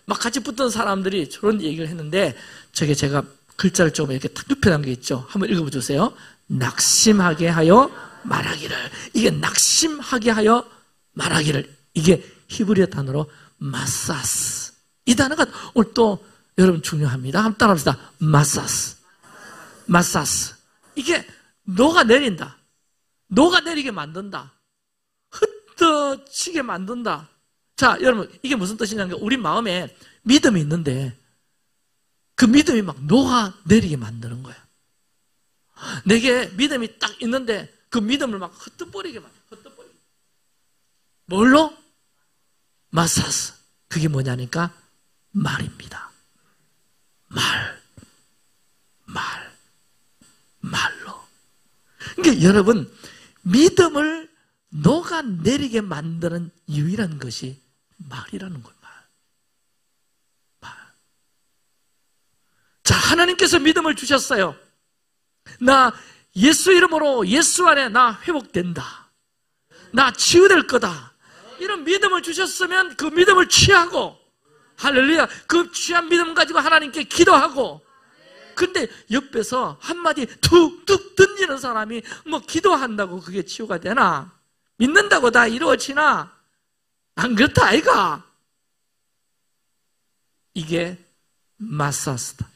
막 같이 붙은 사람들이 저런 얘기를 했는데, 저게 제가 글자를 좀 이렇게 탁 눕혀놓은 게 있죠. 한번 읽어봐 주세요. 낙심하게 하여 말하기를. 이게 낙심하게 하여 말하기를. 이게 히브리어 단어로 마사스. 이 단어가 오늘 또 여러분 중요합니다. 한번 따라합시다. 마사스. 마사스. 이게 녹아내린다. 녹아내리게 만든다. 흩어지게 만든다. 자, 여러분, 이게 무슨 뜻이냐면 우리 마음에 믿음이 있는데 그 믿음이 막 녹아내리게 만드는 거야. 내게 믿음이 딱 있는데 그 믿음을 막 흩어버리게 만들어. 흩어버리게. 뭘로? 마사스. 그게 뭐냐니까 말입니다. 말로. 그러니까 여러분, 믿음을 녹아내리게 만드는 유일한 것이 말이라는 거예요. 말. 자, 하나님께서 믿음을 주셨어요. 나 예수 이름으로, 예수 안에 나 회복된다. 나 치유될 거다. 이런 믿음을 주셨으면 그 믿음을 취하고, 할렐루야, 그 취한 믿음 가지고 하나님께 기도하고. 근데 옆에서 한마디 툭툭 던지는 사람이 뭐 기도한다고 그게 치유가 되나? 믿는다고 다 이루어지나? 안 그렇다 아이가? 이게 마사스다.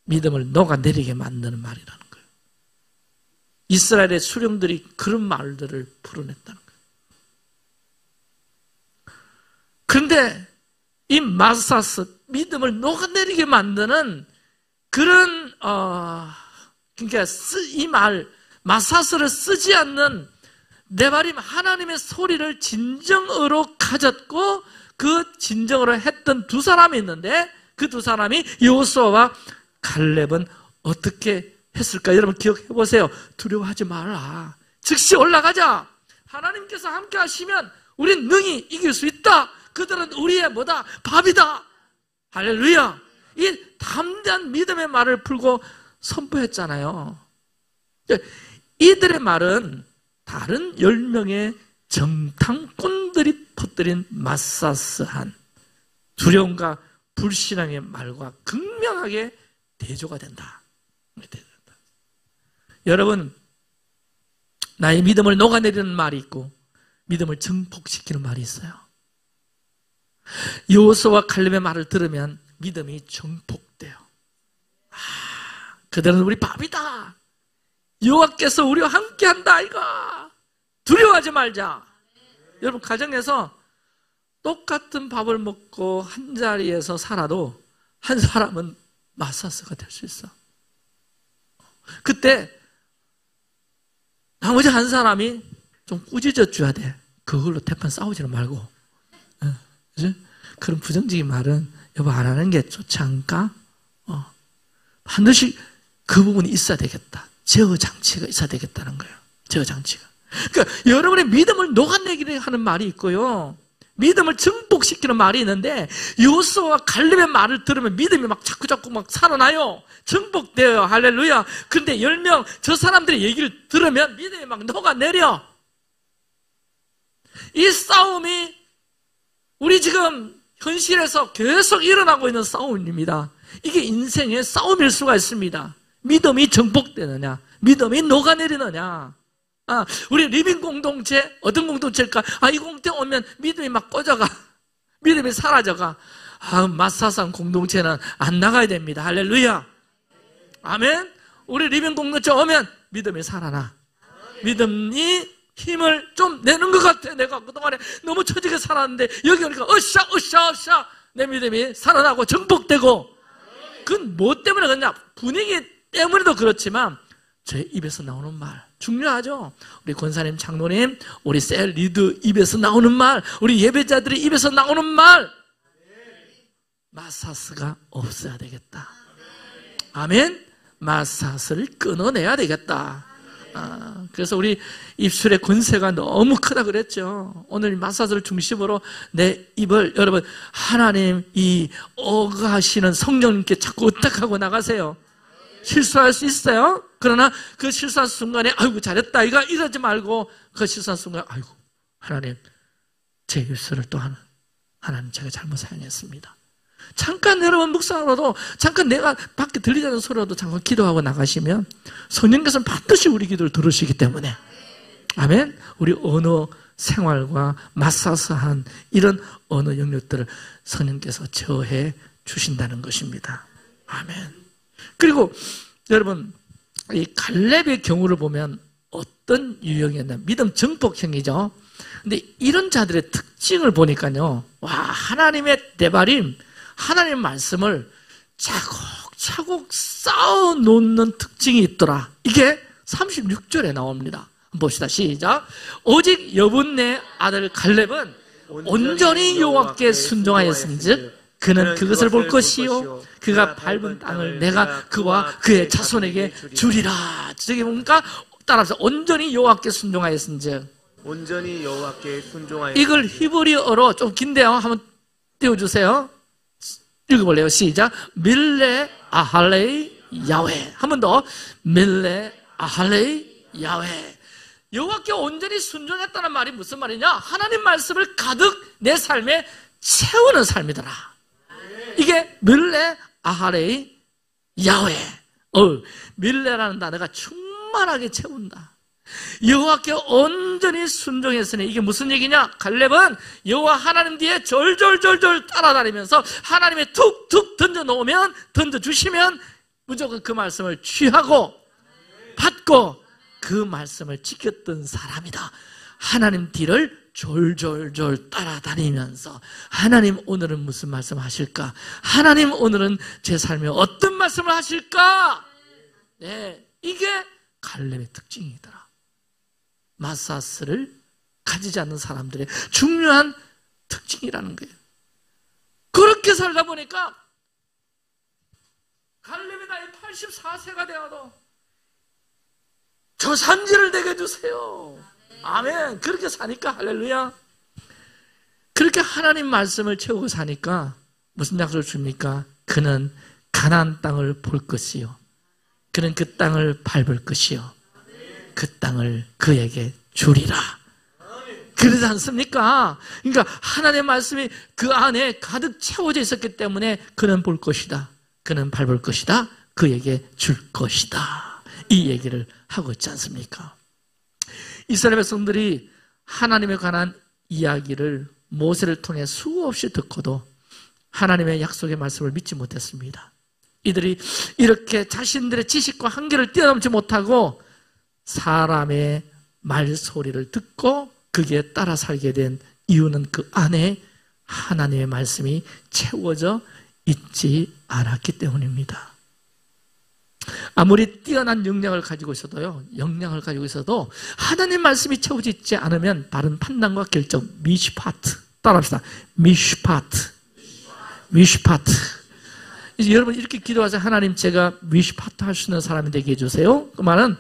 믿음을 녹아내리게 만드는 말이라는 거예요. 이스라엘의 수령들이 그런 말들을 풀어냈다는 거예요. 그런데 이 마사스, 믿음을 녹아내리게 만드는 그런 그러니까 이 말 마사스를 쓰지 않는 네바림, 하나님의 소리를 진정으로 가졌고 그 진정으로 했던 두 사람이 있는데, 그 두 사람이 여호수아와 갈렙은 어떻게 했을까? 여러분 기억해 보세요. 두려워하지 마라. 즉시 올라가자. 하나님께서 함께 하시면 우린 능히 이길 수 있다. 그들은 우리의 뭐다? 밥이다. 할렐루야. 이 담대한 믿음의 말을 풀고 선포했잖아요. 이들의 말은 다른 10명의 정탐꾼들이 퍼뜨린 마사스한 두려움과 불신앙의 말과 극명하게 대조가 된다. 여러분, 나의 믿음을 녹아내리는 말이 있고 믿음을 증폭시키는 말이 있어요. 여호수아와 칼렙의 말을 들으면 믿음이 증폭돼요. 그들은 우리 밥이다. 여호와께서 우리와 함께한다 아이가. 두려워하지 말자. 여러분, 가정에서 똑같은 밥을 먹고 한 자리에서 살아도 한 사람은 마사스가 될 수 있어. 그때 나머지 한 사람이 좀 꾸짖어 줘야 돼. 그걸로 대판 싸우지는 말고. 그치? 그런 부정적인 말은 여보 안 하는 게 좋지 않을까? 반드시 그 부분이 있어야 되겠다. 제어 장치가 있어야 되겠다는 거예요. 제어 장치가. 그러니까 여러분의 믿음을 녹아내기를 하는 말이 있고요. 믿음을 증폭시키는 말이 있는데 여호수아와 갈렙의 말을 들으면 믿음이 막 자꾸 막 살아나요. 증폭돼요. 할렐루야. 그런데 10명 저 사람들의 얘기를 들으면 믿음이 막 녹아내려. 이 싸움이 우리 지금 현실에서 계속 일어나고 있는 싸움입니다. 이게 인생의 싸움일 수가 있습니다. 믿음이 증폭되느냐, 믿음이 녹아내리느냐. 우리 리빙 공동체, 어떤 공동체일까? 이 공동체 오면 믿음이 막 꺼져가. 믿음이 사라져가. 마사상 공동체는 안 나가야 됩니다. 할렐루야. 아멘. 우리 리빙 공동체 오면 믿음이 살아나. 믿음이 힘을 좀 내는 것 같아. 내가 그동안에 너무 처지게 살았는데 여기 오니까 으쌰 내 믿음이 살아나고 증폭되고. 그건 뭐 때문에 그러냐? 분위기 때문에도 그렇지만 제 입에서 나오는 말 중요하죠. 우리 권사님, 장로님, 우리 셀 리드 입에서 나오는 말, 우리 예배자들의 입에서 나오는 말, 마사스가 없어야 되겠다. 아멘. 마사스를 끊어내야 되겠다. 그래서 우리 입술의 권세가 너무 크다 그랬죠. 오늘 마사스를 중심으로 내 입을 여러분 하나님 이 어가시는 성령님께 자꾸 의탁하고 나가세요. 실수할 수 있어요. 그러나 그 실수한 순간에 아이고 잘했다 이거 이러지 말고 그 실수한 순간에 아이고 하나님 제 입술을 또 하나님 제가 잘못 사용했습니다. 잠깐 여러분 묵상으로도 잠깐 내가 밖에 들리지 않는 소리라도 잠깐 기도하고 나가시면 성령께서는 반드시 우리 기도를 들으시기 때문에 아멘. 우리 언어 생활과 마사스한 이런 언어 영역들을 성령께서 제어해 주신다는 것입니다. 아멘. 그리고 여러분 이 갈렙의 경우를 보면 어떤 유형이었나? 믿음 증폭형이죠. 근데 이런 자들의 특징을 보니까요, 와 하나님의 데바림, 하나님의 말씀을 차곡차곡 쌓아놓는 특징이 있더라. 이게 36절에 나옵니다. 한번 봅시다. 시작. 오직 여분네 아들 갈렙은 온전히 여호와께 순종하였은즉 그는 그것을 볼 것이요 그가 밟은 땅을 내가 그와 그의 자손에게 주리라. 저기 뭡니까? 따라서 온전히 여호와께 순종하였은즉. 온전히 여호와께 순종하였. 이걸 히브리어로 좀 긴데요. 한번 띄워주세요. 읽어볼래요? 시작. 밀레 아할레이 야훼. 한 번 더. 밀레 아할레이 야훼. 여호와께 온전히 순종했다는 말이 무슨 말이냐? 하나님 말씀을 가득 내 삶에 채우는 삶이더라. 이게 밀레 아할레이 야훼. 밀레라는 단어가 충만하게 채운다. 여호와께 온전히 순종했으니 이게 무슨 얘기냐? 갈렙은 여호와 하나님 뒤에 절절절절 따라다니면서 하나님의 툭툭 던져놓으면 던져주시면 무조건 그 말씀을 취하고 받고 그 말씀을 지켰던 사람이다. 하나님 뒤를 졸졸졸 따라다니면서 하나님 오늘은 무슨 말씀 하실까? 하나님 오늘은 제 삶에 어떤 말씀을 하실까? 네, 이게 갈렙의 특징이더라. 마사스를 가지지 않는 사람들의 중요한 특징이라는 거예요. 그렇게 살다 보니까 갈렙의 나이 84세가 되어도 저 산지를 내게 주세요. 아멘. 그렇게 사니까 할렐루야. 그렇게 하나님 말씀을 채우고 사니까 무슨 약속을 줍니까? 그는 가나안 땅을 볼 것이요 그는 그 땅을 밟을 것이요 그 땅을 그에게 주리라. 그러지 않습니까? 그러니까 하나님의 말씀이 그 안에 가득 채워져 있었기 때문에 그는 볼 것이다, 그는 밟을 것이다, 그에게 줄 것이다, 이 얘기를 하고 있지 않습니까? 이스라엘 백성들이 하나님에 관한 이야기를 모세를 통해 수없이 듣고도 하나님의 약속의 말씀을 믿지 못했습니다. 이들이 이렇게 자신들의 지식과 한계를 뛰어넘지 못하고 사람의 말소리를 듣고 거기에 따라 살게 된 이유는 그 안에 하나님의 말씀이 채워져 있지 않았기 때문입니다. 아무리 뛰어난 역량을 가지고 있어도 하나님 말씀이 채워져 있지 않으면 바른 판단과 결정, 미슈파트, 따라합시다. 미슈파트. 이제 여러분 이렇게 기도하세요. 하나님, 제가 미슈파트 할 수 있는 사람이 되게 해주세요. 그 말은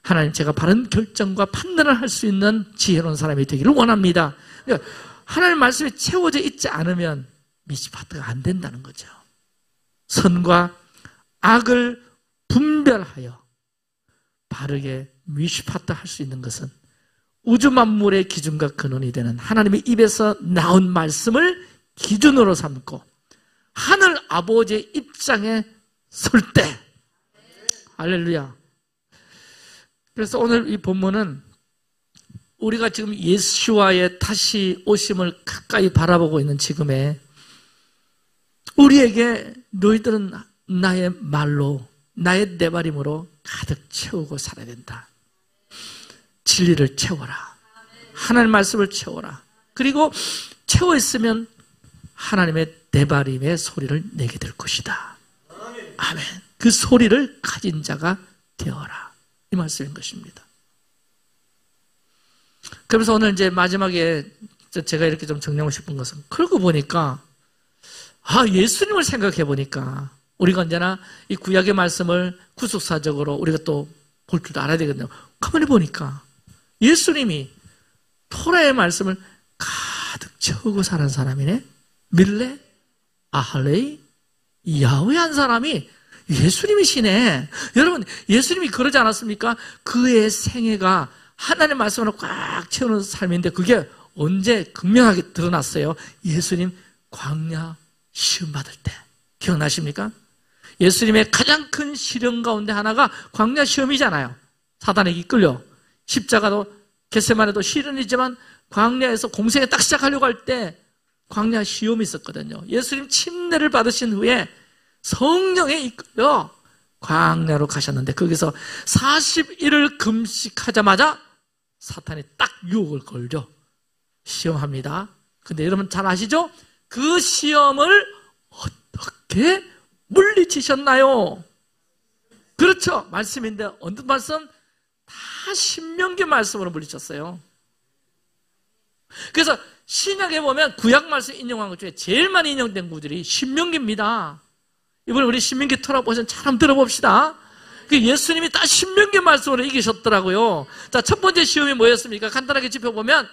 하나님, 제가 바른 결정과 판단을 할 수 있는 지혜로운 사람이 되기를 원합니다. 그러니까 하나님 말씀이 채워져 있지 않으면 미슈파트가 안 된다는 거죠. 선과 악을 분별하여 바르게 미슈파트 할 수 있는 것은 우주 만물의 기준과 근원이 되는 하나님의 입에서 나온 말씀을 기준으로 삼고 하늘 아버지의 입장에 설 때, 할렐루야. 그래서 오늘 이 본문은 우리가 지금 예수와의 다시 오심을 가까이 바라보고 있는 지금에 우리에게 너희들은 나의 말로, 나의 내발임으로 가득 채우고 살아야 된다. 진리를 채워라. 하나님의 말씀을 채워라. 그리고 채워 있으면 하나님의 내발임의 소리를 내게 될 것이다. 아멘. 그 소리를 가진 자가 되어라. 이 말씀인 것입니다. 그래서 오늘 이제 마지막에 제가 이렇게 좀 정리하고 싶은 것은, 그러고 보니까 예수님을 생각해 보니까 우리가 언제나 이 구약의 말씀을 구속사적으로 우리가 또 볼 줄도 알아야 되거든요. 가만히 보니까 예수님이 토라의 말씀을 가득 채우고 사는 사람이네. 밀레, 아할레이, 야훼 한 사람이 예수님이시네. 여러분, 예수님이 그러지 않았습니까? 그의 생애가 하나님의 말씀으로 꽉 채우는 삶인데 그게 언제 극명하게 드러났어요? 예수님 광야 시험 받을 때. 기억나십니까? 예수님의 가장 큰 시련 가운데 하나가 광야 시험이잖아요. 사단에게 이끌려 십자가도 겟세마네도 시련이지만 광야에서 공생에 딱 시작하려고 할 때 광야 시험이 있었거든요. 예수님 침례를 받으신 후에 성령에 이끌려 광야로 가셨는데 거기서 40일을 금식하자마자 사탄이 딱 유혹을 걸죠. 시험합니다. 근데 여러분 잘 아시죠? 그 시험을 어떻게 물리치셨나요? 그렇죠. 말씀인데 어떤 말씀? 다 신명기 말씀으로 물리쳤어요. 그래서 신약에 보면 구약 말씀 인용한 것 중에 제일 많이 인용된 구절이 신명기입니다. 이번에 우리 신명기 토라 보시면 잘 한번 들어봅시다. 예수님이 딱 신명기 말씀으로 이기셨더라고요. 자, 첫 번째 시험이 뭐였습니까? 간단하게 짚어보면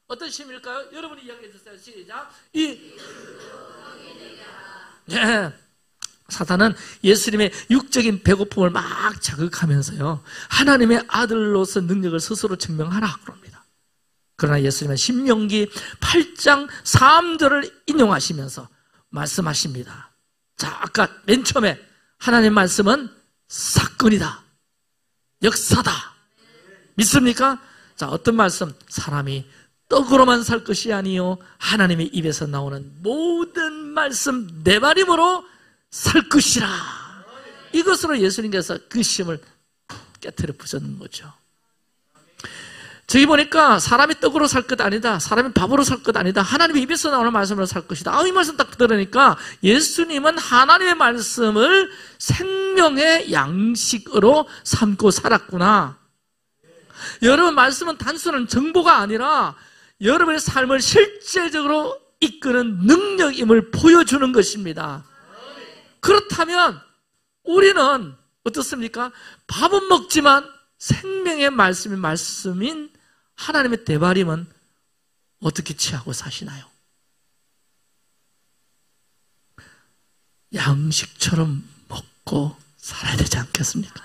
어떤 시험일까요? 여러분이 이야기해 주세요. 시작. 사탄은 예수님의 육적인 배고픔을 막 자극하면서요, 하나님의 아들로서 능력을 스스로 증명하라 그럽니다. 그러나 예수님은 신명기 8장 3절을 인용하시면서 말씀하십니다. 자, 아까 맨 처음에 하나님의 말씀은 사건이다, 역사다. 믿습니까? 자, 어떤 말씀? 사람이 떡으로만 살 것이 아니요 하나님의 입에서 나오는 모든 말씀 내 말임으로 살 것이라. 이것으로 예수님께서 그 시험을 깨트려 부수는 거죠. 저기 보니까 사람이 떡으로 살 것 아니다, 사람이 밥으로 살 것 아니다, 하나님의 입에서 나오는 말씀으로 살 것이다. 이 말씀 딱 들으니까 예수님은 하나님의 말씀을 생명의 양식으로 삼고 살았구나. 여러분, 말씀은 단순한 정보가 아니라 여러분의 삶을 실제적으로 이끄는 능력임을 보여주는 것입니다. 그렇다면 우리는 어떻습니까? 밥은 먹지만 생명의 말씀인 하나님의 대발임은 어떻게 취하고 사시나요? 양식처럼 먹고 살아야 되지 않겠습니까?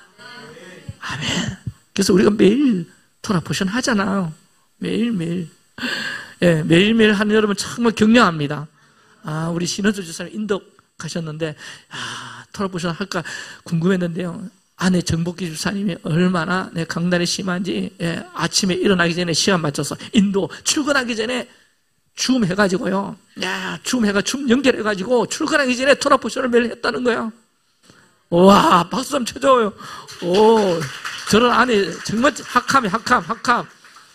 아멘. 그래서 우리가 매일 토라포션 하잖아요. 매일매일. 예, 매일매일 하는 여러분 정말 격려합니다. 우리 신원주 주사님 인도 가셨는데, 토라포션 할까 궁금했는데요. 아내 정복기 주사님이 얼마나 강단이 심한지, 아침에 일어나기 전에 시간 맞춰서 인도 출근하기 전에 줌 해가지고요. 줌 연결해가지고 출근하기 전에 토라포션을 매일 했다는 거예요. 와, 박수 좀 쳐줘요. 저런 아내 정말 학함.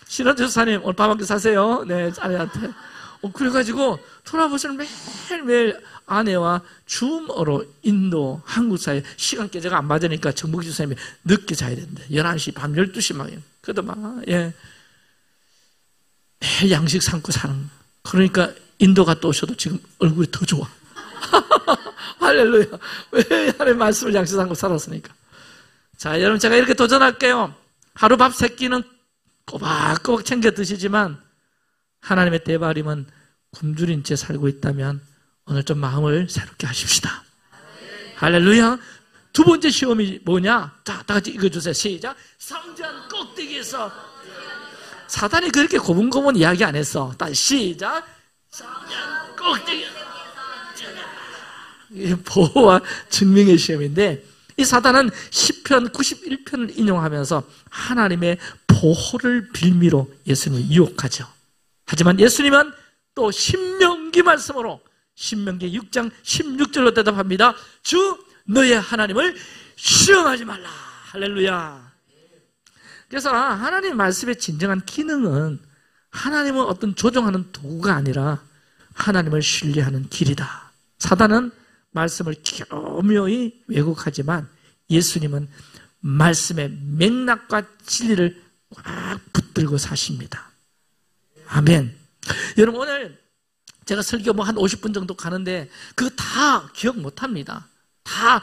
신원주 주사님 오늘 밥 한 끼 사세요. 네, 아내한테. 그래가지고 토라포션을 매일매일 아내와 줌으로 인도, 한국 사이 시간 계제가 안 맞으니까 정복기 주사님이 늦게 자야 된대. 11시, 밤 12시 막. 그래도 매일 양식 삼고 사는. 그러니까 인도 갔다 오셔도 지금 얼굴이 더 좋아. 할렐루야. 왜 하나님의 말씀을 양식 삼고 살았으니까. 자, 여러분 제가 이렇게 도전할게요. 하루 밥 3끼는 꼬박꼬박 챙겨 드시지만 하나님의 대바림은 굶주린 채 살고 있다면 오늘 좀 마음을 새롭게 하십시다. 할렐루야. 두 번째 시험이 뭐냐? 자, 다 같이 읽어주세요. 시작. 성전 꼭대기에서. 사단이 그렇게 고분고분 이야기 안 했어. 다시 시작. 성전 꼭대기. 이게 보호와 증명의 시험인데, 이 사단은 시편 91편을 인용하면서 하나님의 보호를 빌미로 예수님을 유혹하죠. 하지만 예수님은 또 신명기 말씀으로 신명기 6장 16절로 대답합니다. 주 너의 하나님을 시험하지 말라. 할렐루야. 그래서 하나님의 말씀의 진정한 기능은 하나님은 어떤 조종하는 도구가 아니라 하나님을 신뢰하는 길이다. 사단은 말씀을 교묘히 왜곡하지만 예수님은 말씀의 맥락과 진리를 꽉 붙들고 사십니다. 아멘. 여러분 오늘 제가 설교 한 50분 정도 가는데 그거 다 기억 못합니다. 다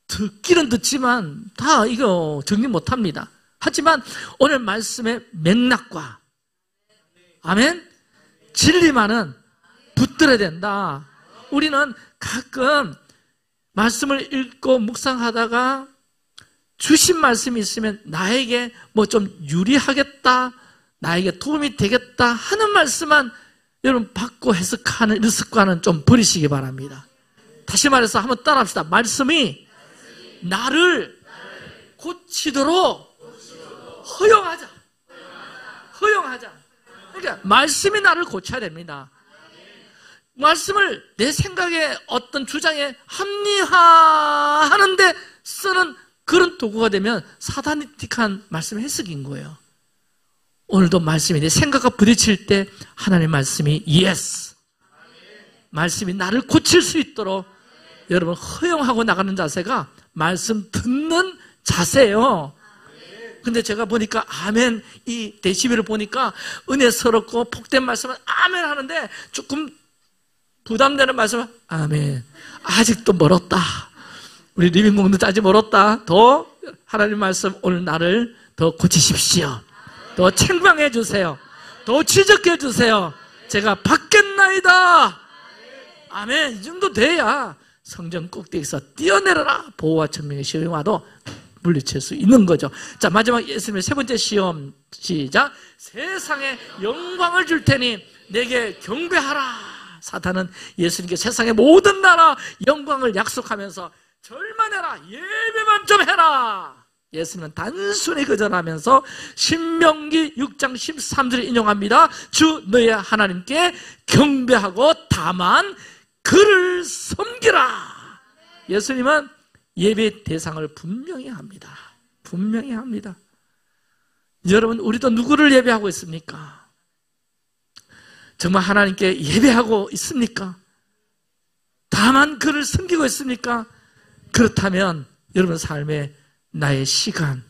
듣기는 듣지만 다 이거 정리 못합니다. 하지만 오늘 말씀의 맥락과 아멘? 진리만은 붙들어야 된다. 우리는 가끔 말씀을 읽고 묵상하다가 주신 말씀이 있으면 나에게 좀 유리하겠다, 나에게 도움이 되겠다 하는 말씀만 여러분 받고 해석하는 이 습관은 좀 버리시기 바랍니다. 다시 말해서 한번 따라합시다. 말씀이 나를 고치도록 허용하자. 그러니까 말씀이 나를 고쳐야 됩니다. 말씀을 내 생각에 어떤 주장에 합리화하는데 쓰는 그런 도구가 되면 사다니틱한 말씀 해석인 거예요. 오늘도 말씀이 내 생각과 부딪힐 때 하나님의 말씀이 yes, 말씀이 나를 고칠 수 있도록 여러분 허용하고 나가는 자세가 말씀 듣는 자세예요. 근데 제가 보니까 아멘, 이 데시벨을 보니까 은혜스럽고 복된 말씀은 아멘 하는데 조금 부담되는 말씀은 아멘, 아직도 멀었다. 우리 리빙공도 아직 멀었다. 더 하나님 말씀 오늘 나를 더 고치십시오. 더 책망해 주세요. 더 지적해 주세요. 제가 받겠나이다. 아멘. 이 정도 돼야 성전 꼭대기에서 뛰어내려라. 보호와 천명의 시험이 와도 물리칠 수 있는 거죠. 자, 마지막 예수님의 세 번째 시험. 시작. 세상에 영광을 줄 테니 내게 경배하라. 사탄은 예수님께 세상의 모든 나라 영광을 약속하면서 절만 해라, 예배만 좀 해라. 예수님은 단순히 거절하면서 신명기 6장 13절을 인용합니다. 주 너의 하나님께 경배하고 다만 그를 섬기라. 예수님은 예배 대상을 분명히 합니다. 분명히 합니다. 여러분, 우리도 누구를 예배하고 있습니까? 정말 하나님께 예배하고 있습니까? 다만 그를 섬기고 있습니까? 그렇다면 여러분 삶에 나의 시간,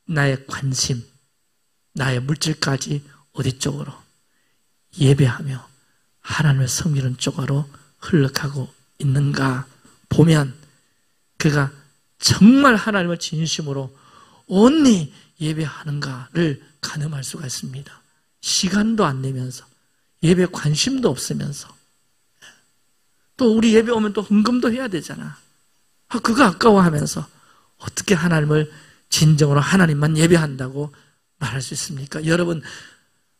나의 관심, 나의 물질까지 어디 쪽으로 예배하며 하나님을 섬기는 쪽으로 흘러가고 있는가 보면 그가 정말 하나님을 진심으로 온리 예배하는가를 가늠할 수가 있습니다. 시간도 안 내면서 예배 관심도 없으면서 또 우리 예배 오면 또 헌금도 해야 되잖아. 그거 아까워하면서 어떻게 하나님을 진정으로 하나님만 예배한다고 말할 수 있습니까? 여러분,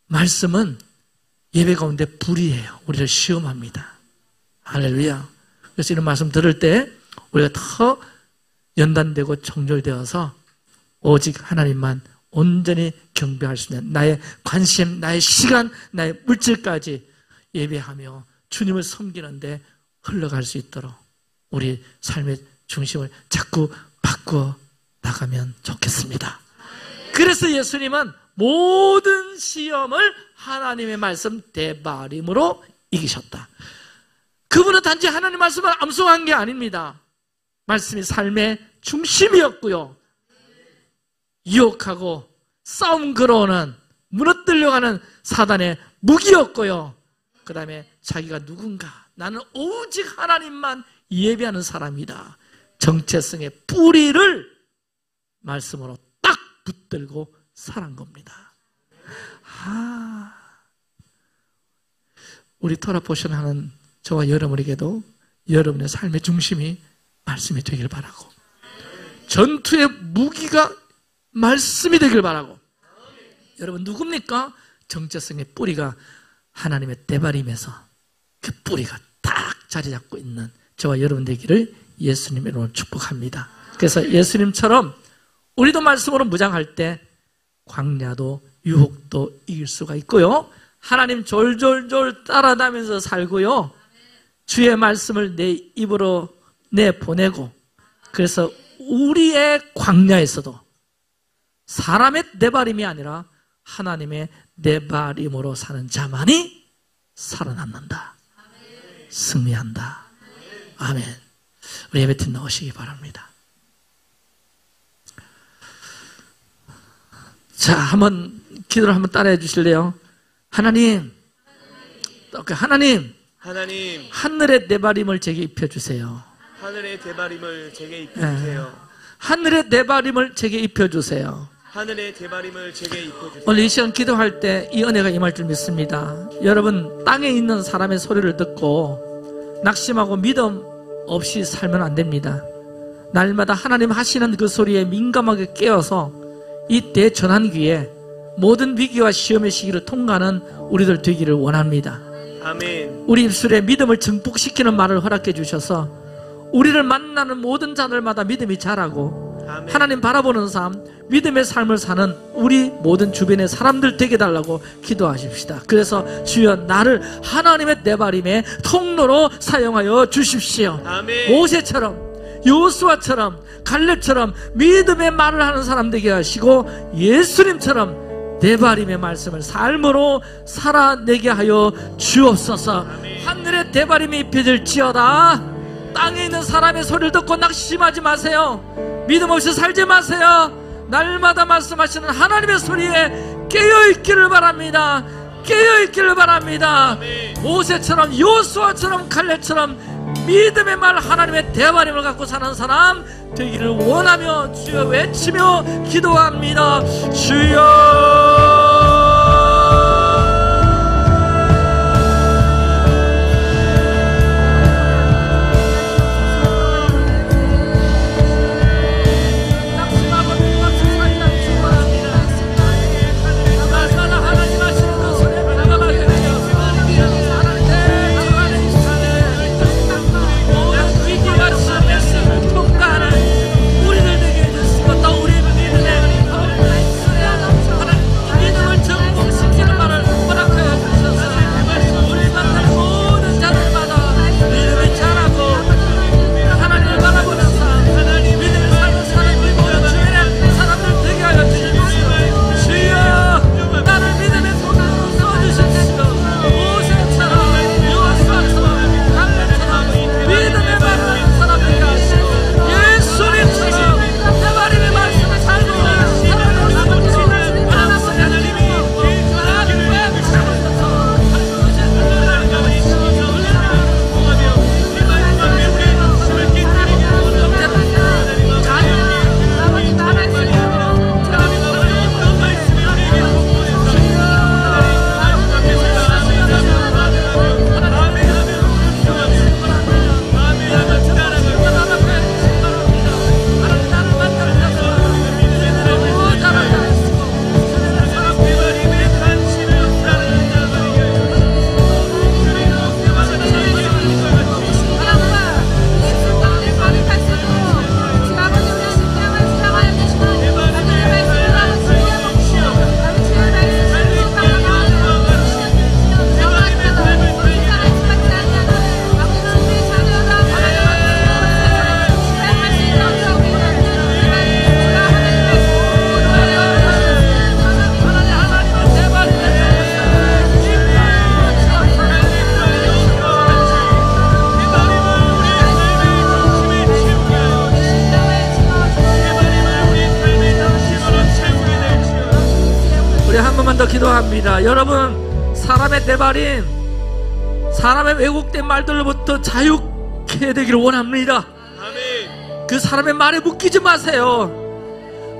말씀은 예배 가운데 불이에요. 우리를 시험합니다. 할렐루야. 그래서 이런 말씀 들을 때 우리가 더 연단되고 정결되어서 오직 하나님만 온전히 경배할 수 있는 나의 관심, 나의 시간, 나의 물질까지 예배하며 주님을 섬기는데 흘러갈 수 있도록 우리 삶의 중심을 자꾸 바꾸어 나가면 좋겠습니다. 그래서 예수님은 모든 시험을 하나님의 말씀 데바림으로 이기셨다. 그분은 단지 하나님의 말씀을 암송한 게 아닙니다. 말씀이 삶의 중심이었고요. 유혹하고 싸움 걸어오는 무너뜨려가는 사단의 무기였고요. 그 다음에 자기가 누군가, 나는 오직 하나님만 예배하는 사람이다. 정체성의 뿌리를 말씀으로 딱 붙들고 살한 겁니다. 우리 토라포션 하는 저와 여러분에게도 여러분의 삶의 중심이 말씀이 되길 바라고, 전투의 무기가 말씀이 되길 바라고. 여러분 누굽니까? 정체성의 뿌리가 하나님의 대바림에서 그 뿌리가 딱 자리 잡고 있는 저와 여러분 되기를 예수님 이름으로 축복합니다. 그래서 예수님처럼 우리도 말씀으로 무장할 때 광야도 유혹도 이길 수가 있고요, 하나님 졸졸졸 따라다니면서 살고요, 주의 말씀을 내 입으로 내보내고, 그래서 우리의 광야에서도 사람의 내바림이 아니라 하나님의 내바림으로 사는 자만이 살아남는다, 승리한다. 아멘. 우리 예배팀 나오시기 바랍니다. 자, 한번 기도를 한번 따라해 주실래요? 하나님, 하늘의 내바림을 제게 입혀주세요. 하늘의 대바림을 제게 입혀주세요. 하늘의 내바림을 제게 입혀주세요. 하늘의 대바림을 제게 입혀주세요. 오늘 이 시간 기도할 때 이 은혜가 임할 줄 믿습니다. 여러분, 땅에 있는 사람의 소리를 듣고 낙심하고 믿음 없이 살면 안 됩니다. 날마다 하나님 하시는 그 소리에 민감하게 깨어서 이 대전환기에 모든 위기와 시험의 시기를 통과하는 우리들 되기를 원합니다. 아멘. 우리 입술에 믿음을 증폭시키는 말을 허락해 주셔서 우리를 만나는 모든 자들마다 믿음이 자라고, 아멘. 하나님 바라보는 삶, 믿음의 삶을 사는 우리 모든 주변의 사람들 되게 달라고 기도하십시다. 그래서 주여 나를 하나님의 내바림의 통로로 사용하여 주십시오. 아멘. 모세처럼, 여호수아처럼, 갈렙처럼 믿음의 말을 하는 사람 되게 하시고, 예수님처럼 내바림의 말씀을 삶으로 살아내게 하여 주옵소서. 아멘. 하늘의 대바림이 입혀질지어다. 땅에 있는 사람의 소리를 듣고 낙심하지 마세요. 믿음 없이 살지 마세요. 날마다 말씀하시는 하나님의 소리에 깨어있기를 바랍니다. 깨어있기를 바랍니다. 아멘. 모세처럼, 여호수아처럼, 갈렙처럼 믿음의 말, 하나님의 대바림을 갖고 사는 사람 되기를 원하며 주여 외치며 기도합니다. 주여. 기도합니다. 여러분, 사람의 대발인, 사람의 왜곡된 말들로부터 자유케 되기를 원합니다. 아멘. 그 사람의 말에 묶이지 마세요.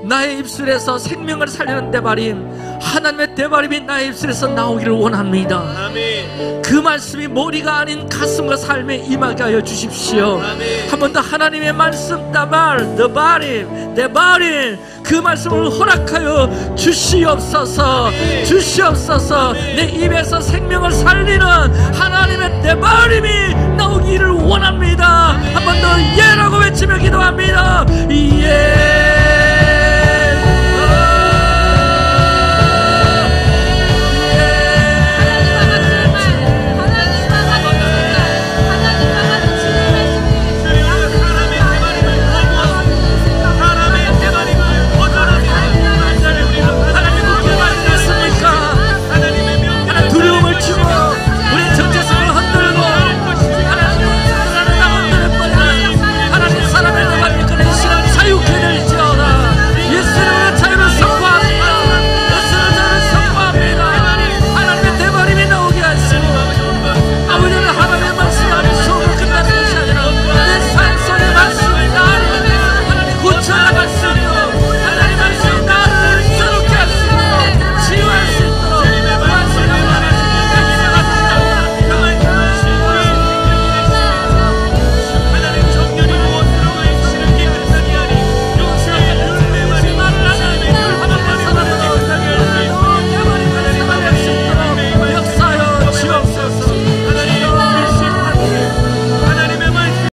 나의 입술에서 생명을 살리는 대발임, 하나님의 대발임이 나의 입술에서 나오기를 원합니다. 아멘. 그 말씀이 머리가 아닌 가슴과 삶에 임하게 하여 주십시오. 아멘. 한 번 더 하나님의 말씀 따발, 대발임, 대발임, 그 말씀을 허락하여 주시옵소서. 아멘. 주시옵소서. 아멘. 내 입에서 생명을 살리는 하나님의 대발